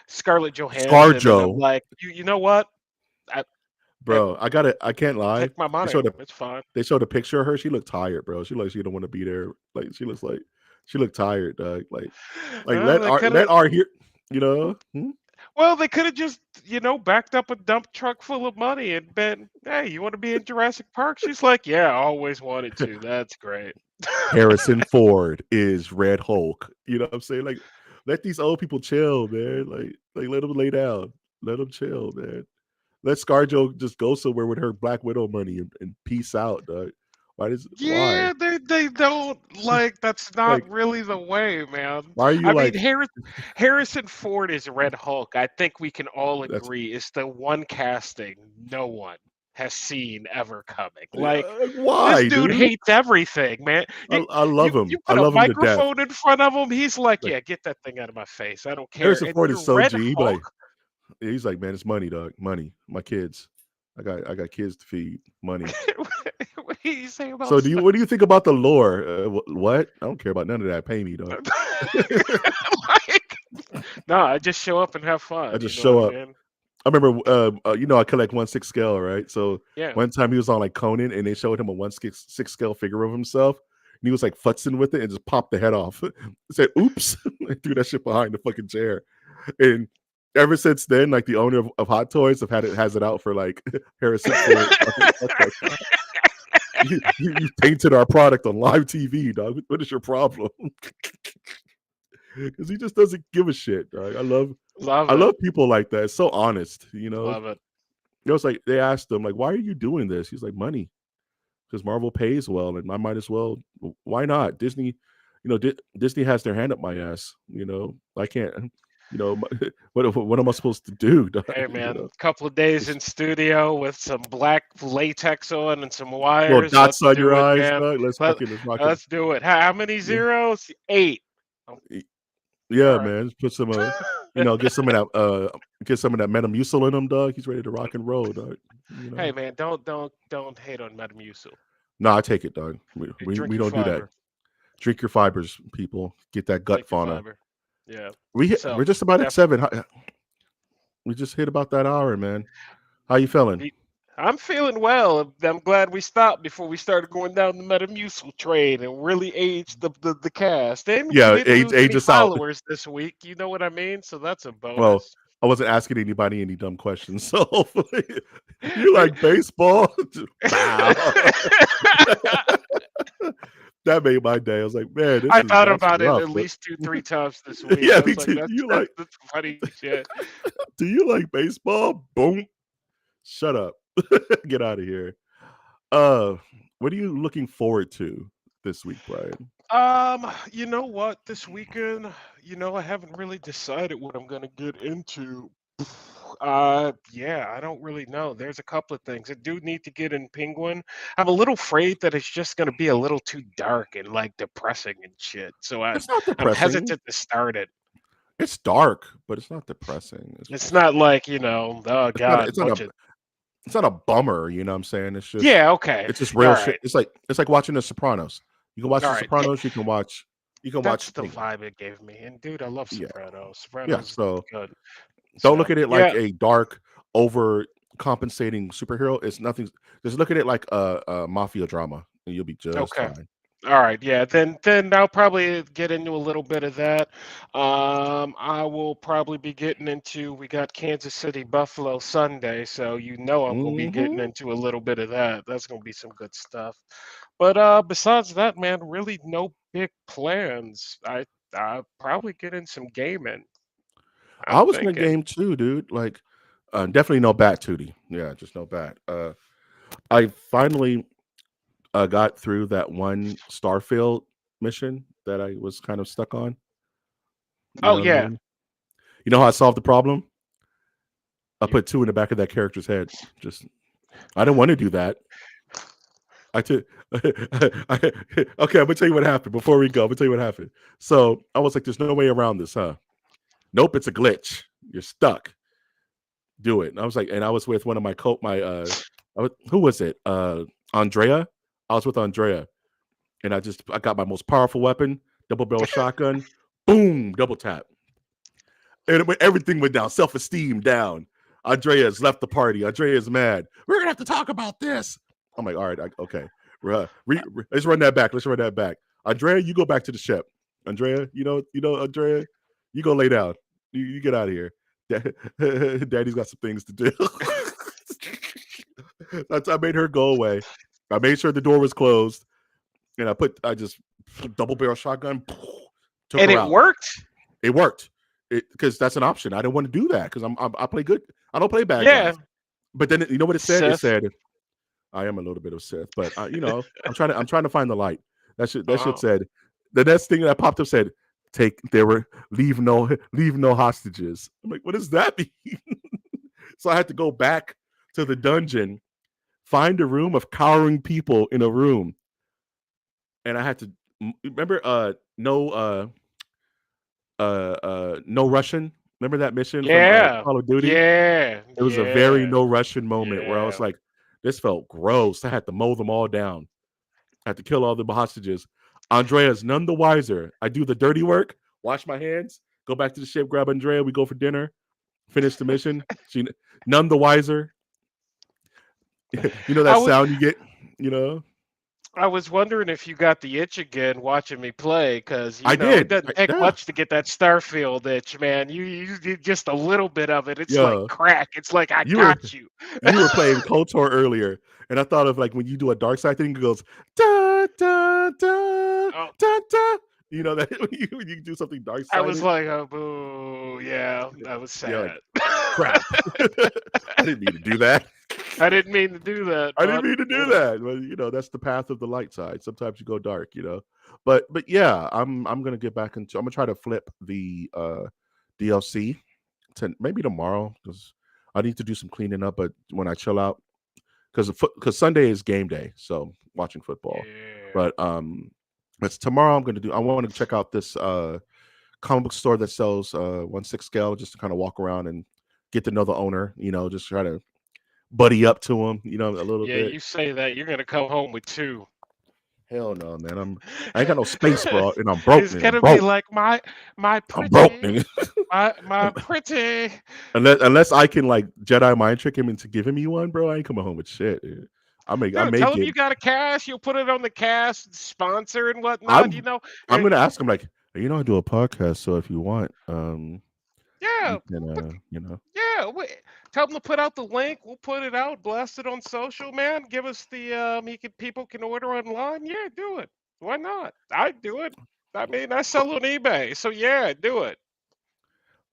Scarlett Johansson, and I'm ScarJo, like, you know what? I, I bro. I got it. I can't lie. take my They money. showed a It's fine. They showed a picture of her. She looked tired, bro. She like she don't want to be there. Like she looks like she looked tired, dog. Like let They our could have. let our here. You know, hmm? Well, they could have just, backed up a dump truck full of money and been, "Hey, you want to be in Jurassic Park?" She's like, "Yeah, I always wanted to. That's great." Harrison Ford is Red Hulk. You know what I'm saying? Like let these old people chill, man. Like let them lay down. Let them chill, man. Let ScarJo just go somewhere with her Black Widow money and peace out, dog. Why? Yeah, they don't like. That's not Like really the way, man. why are you I mean, like Harrison Ford is Red Hulk. I think we can all that's agree is the one casting no one has seen ever coming. Like, this why, dude dude? hates everything, man. You I you love you him. I put a love him to death. microphone in front of him, he's like, Like "Yeah, get that thing out of my face. I don't care." Harrison And Ford is you're so Red G. He be Hulk. like, he's like, man, it's money, dog. Money. My kids. I got kids to feed. Money. What do you say about So do you? stuff? What do you think about the lore? What? I don't care about none of that. Pay me, dog. Like, no, I just show up and have I fun. You just know what show I up. mean? I remember, I collect 1/6 scale, right? So Yeah. one time he was on like Conan, and they showed him a 1/6 scale figure of himself, and he was like futzing with it and just popped the head off. Said, "Oops!" and threw that shit behind the fucking chair. And ever since then, like the owner of Hot Toys have had it has it out for like Harrison Ford. Fuck that guy. You tainted our product on live TV, dog. What is your problem? Because he just doesn't give a shit, dog. Love I it. love people like that. It's so honest, you know. Love it. It was like they asked him, like, why are you doing this? He's like, money, because Marvel pays well, and I might as well. Why not? Disney, Disney has their hand up my ass. I can't. What am I supposed to do? Dog? Hey man, couple of days Just in studio with some black latex on and some little wires. dots Let's on your do it, eyes, man. dog. Let, Let's rock it. let's do it. How many Yeah, zeros? 8. Oh, yeah, all right. man. Just put some, get some of that Metamucil in him, dog. He's ready to rock and roll, dog. You Hey know. man, don't hate on Metamucil. No, I take it, dog. We, Hey, we drink we your don't do that. fiber. Drink your fibers, people. Get that gut Drink your fauna. fiber. Yeah. We're So just about at def- 7. We just hit about that hour, man. How you feeling? Be- I'm feeling well. I'm glad we stopped before we started going down the Metamucil trade and really aged the cast. And we Yeah, didn't lose age any us out. followers this week. You know what I mean? So that's a Well, bonus. I wasn't asking anybody any dumb questions, so hopefully you like baseball. Bow. That made my day. I was like, man, I thought that's about it rough. at But least 2, 3 times this week. yeah, I me was like, too. that's that's that's funny shit. Do you like baseball? Boom. Shut up. Get out of here. Uh, what are you looking forward to this week, Brian? You know what? This weekend, I haven't really decided what I'm gonna get into. Yeah, I don't really know. There's a couple of things. I do need to get in Penguin. I'm a little afraid that it's just going to be a little too dark and like depressing and shit. So It's not I'm depressing. hesitant to start it. It's dark, but it's not depressing. It's not like, oh It's not God, it's not a bunch of it's not a bummer, you know what I'm saying? yeah, okay. It's just All real shit. right. It's like watching The Sopranos. You can watch All The right. Yeah, Sopranos, you can that's watch the Penguin. vibe it gave me. And dude, I love Yeah. Sopranos. Yeah. Sopranos is So good. don't look So at it like yeah. a dark, over compensating superhero. It's nothing. Just look at it like a mafia drama, and you'll be just Okay. fine. All right, yeah. Then I'll probably get into a little bit of that. I will probably be getting into. We got Kansas City Buffalo Sunday, so I'm gonna be getting Hmm. into a little bit of that. That's gonna be some good stuff. But besides that, man, really no big plans. I probably get in some gaming. I I'm was in a thinking. game too, dude. Like, definitely no bat, Tootie. Yeah, just no bat. I finally got through that one Starfield mission that I was kind of stuck on. You Oh know what I yeah. mean? You know how I solved the problem? I You, put two in the back of that character's head. Just I didn't want to do that. I took. Okay, I'm gonna tell you what happened before we go. I'm gonna tell you what happened. So I was like, "There's no way around this, huh?" Nope, it's a glitch. You're stuck. Do it. And I was like, and I was with one of my who was it? Andrea. I was with Andrea, and I got my most powerful weapon, double barrel shotgun. Boom, double tap, and everything went down. Self esteem down. Andrea's left the party. Andrea's mad. We're gonna have to talk about this. I'm like, all right, okay. Let's run that back. Let's run that back. Andrea, you go back to the ship. Andrea, Andrea, you go lay down. You get out of here. Daddy's got some things to do. I made her go away. I made sure the door was closed, and I just double barrel shotgun, took and her it out. worked. It worked because that's an option. I didn't want to do that because I play good. I don't play bad Yeah, guys. But then you know what it said? It Sith. said I am a little bit of Sith, but I'm trying to find the light. That shit Oh, said the next thing that popped up said leave no hostages. I'm like, what does that mean? So I had to go back to the dungeon, find a room of cowering people in a room, and I had to remember no Russian. Remember that mission from yeah, Call of Duty? yeah, It was a very yeah, no Russian moment where I was yeah. like, this felt gross. I had to mow them all down. I had to kill all the hostages. Andrea's none the wiser. I do the dirty work, wash my hands, go back to the ship, grab Andrea. We go for dinner, finish the mission. She none the wiser. You know I that was sound you get. You know, I was wondering if you got the itch again watching me play, because I it did. doesn't take Yeah, much to get that Starfield itch, man. You did just a little bit of it. It's like yeah. crack. It's like I You were got you. you were playing KOTOR earlier, and I thought of like when you do a dark side thing, it goes da da da Oh, da da. You know that when you do something dark I was sided, like, oh, boo. Yeah, that was yeah, like sad. crap. I didn't mean to do that. I didn't mean to do that, I didn't but mean to do that. Well, that's the path of the light side. Sometimes you go dark, But yeah, I'm gonna get back into. I'm gonna try to flip the DLC to maybe tomorrow because I need to do some cleaning up. But when I chill out, because Sunday is game day, so watching football. yeah, But it's tomorrow. I want to check out this comic book store that sells 1/6 scale, just to kind of walk around and get to know the owner. Just try to buddy up to him. A little yeah. bit. You say that you're gonna come home with two. Hell no, man. I ain't got no space, bro, and I'm broke, It's nigga. I'm gonna be broke. like my I'm broke, pretty, nigga. my pretty. Unless I can like Jedi mind trick him into giving me one, bro, I ain't coming home with shit. Dude. I Dude, may tell him get. you got a cash. You'll put it on the cash sponsor and whatnot. I'm I'm Eh, gonna ask him like, I do a podcast, so if you want, you yeah, can, put, you know. yeah. Tell him to put out the link. We'll put it out, blast it on social, man. Give us the people can order online. Yeah, do it. Why not? I do it. I mean, I sell on eBay, so yeah, do it.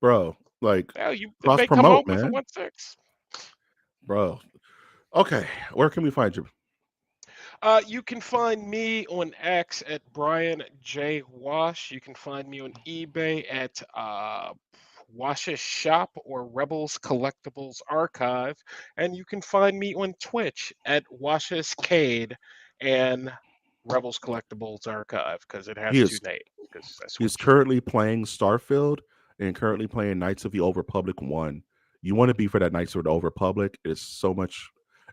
Bro, like Yeah, you cross they come home promote, with a man, 1.6. bro. Okay, where can we find you? You can find me on X at Brian J. Wash. You can find me on eBay at Wash's Shop or Rebels Collectibles Archive, and you can find me on Twitch at Wash's Cade and Rebels Collectibles Archive because it He has two is names because I he's switched. currently playing Starfield and currently playing Knights of the Old Republic 1. You want to be for that Knights of the Old Republic. It's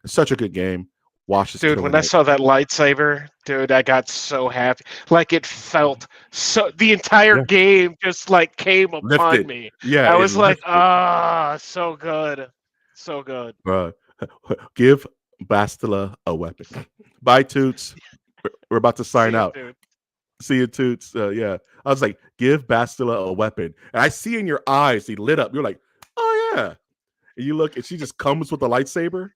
such a good game. Wash is Dude, killing when I it. saw that lightsaber, dude, I got so happy. Like it felt so the entire Yeah. game just like came upon Lifted. me. Yeah, I it was like, lifted. so good. So good. Bruh. Give Bastila a weapon. Bye, Toots. We're about to sign See it, out. dude. See you, Toots. Yeah. I was like, give Bastila a weapon. And I see in your eyes, he lit up. You're like, oh, yeah. And you look, and she just comes with a lightsaber.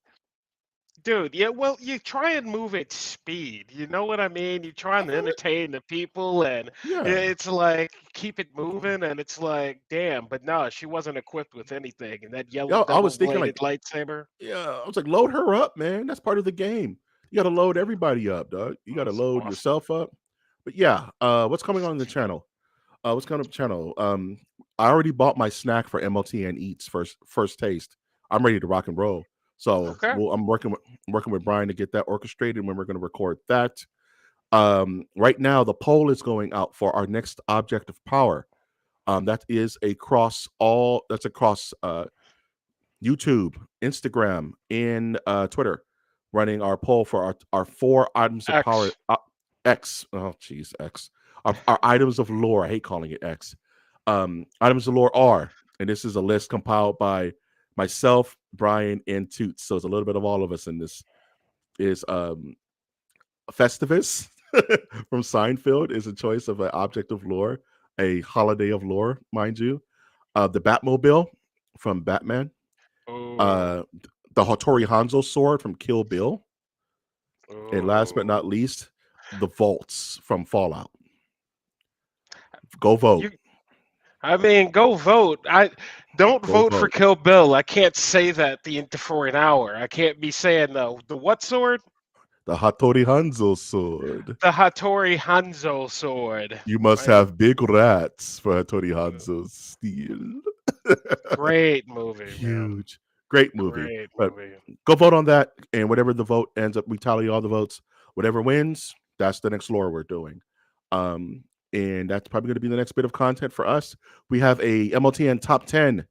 Dude, yeah, well, you try and move at speed. You know what I mean? You try and entertain the people, and Yeah. it's like keep it moving, and it's like, damn. But no, she wasn't equipped with anything, and that yellow Yo, I was thinking, double-bladed like, lightsaber yeah, I was like, load her up, man. That's part of the game. You got to load everybody up, dog. You got to was load awesome. yourself up. But yeah, what's coming on the channel? What's coming up the channel? I already bought my snack for MOTN Eats first taste. I'm ready to rock and roll. So Okay. I'm working with Brian to get that orchestrated when we're going to record that. Right now, the poll is going out for our next object of power. That is that's across YouTube, Instagram, and Twitter, running our poll for our 4 items of power. X. X. Oh, geez, X. Our items of lore. I hate calling it X. Items of lore are, and this is a list compiled by myself, Brian, and Toots. So it's a little bit of all of us in this. Is Festivus from Seinfeld is a choice of an object of lore, a holiday of lore, mind you. The Batmobile from Batman, Ooh. uh, the Hattori Hanzo sword from Kill Bill, and last but Ooh. not least, the vaults from Fallout. Go vote. You I mean, go vote. I don't Go vote for vote. Kill Bill. I can't say that for an hour. I can't be saying the what sword? The Hattori Hanzo sword. The Hattori Hanzo sword. You must I, have big rats for Hattori Hanzo's steel. great movie, man. Huge. Great movie. Great But movie. go vote on that, and whatever the vote ends up, we tally all the votes. Whatever wins, that's the next lore we're doing. Um, and that's probably going to be the next bit of content for us. We have a MOTN top 10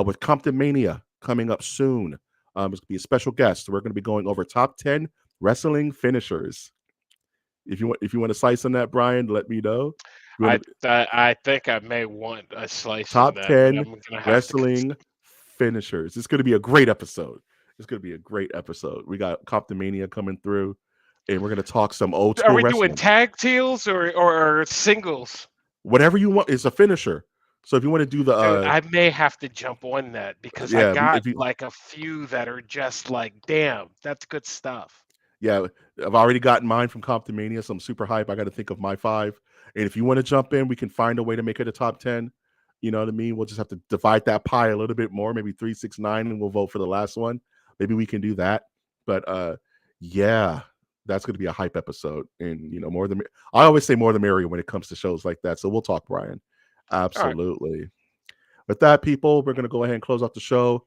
with Compton Mania coming up soon. It's going to be a special guest. We're going to be going over top 10 wrestling finishers. If you want to slice on that, Brian, let me know. You want to I think I may want a slice in top that, but 10 I'm gonna have to wrestling finishers. It's going to be a great episode. It's going to be a great episode. We got Compton Mania coming through, and we're going to talk some old Are school we doing wrestling. tag teals or singles? Whatever you want is a finisher. So if you want to do the Dude, I may have to jump on that because I yeah, got if you like a few that are just like, damn, that's good stuff. yeah, I've already gotten mine from Compton Mania, so I'm super hype. I got to think of my 5. And if you want to jump in, we can find a way to make it a top 10. You know what I mean? We'll just have to divide that pie a little bit more, maybe 369, and we'll vote for the last one. Maybe we can do that. But yeah, that's going to be a hype episode. And I always say more the merrier when it comes to shows like that. So we'll talk, Brian. All right. Absolutely. With that, people, we're going to go ahead and close out the show.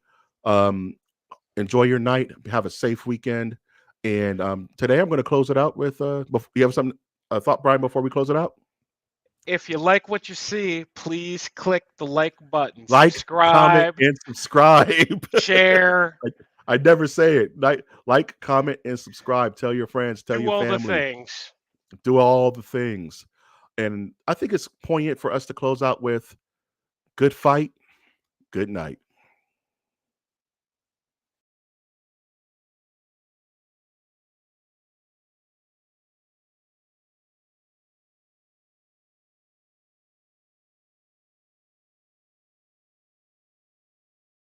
Enjoy your night. Have a safe weekend. And today I'm going to close it out with. You have something thought, Brian, before we close it out? If you like what you see, please click the like button, Like, comment, subscribe, and subscribe. share, I never say it. Like, comment, and subscribe. Tell your friends. Tell do your all the family. things. Do all the things. And I think it's poignant for us to close out with good fight, good night.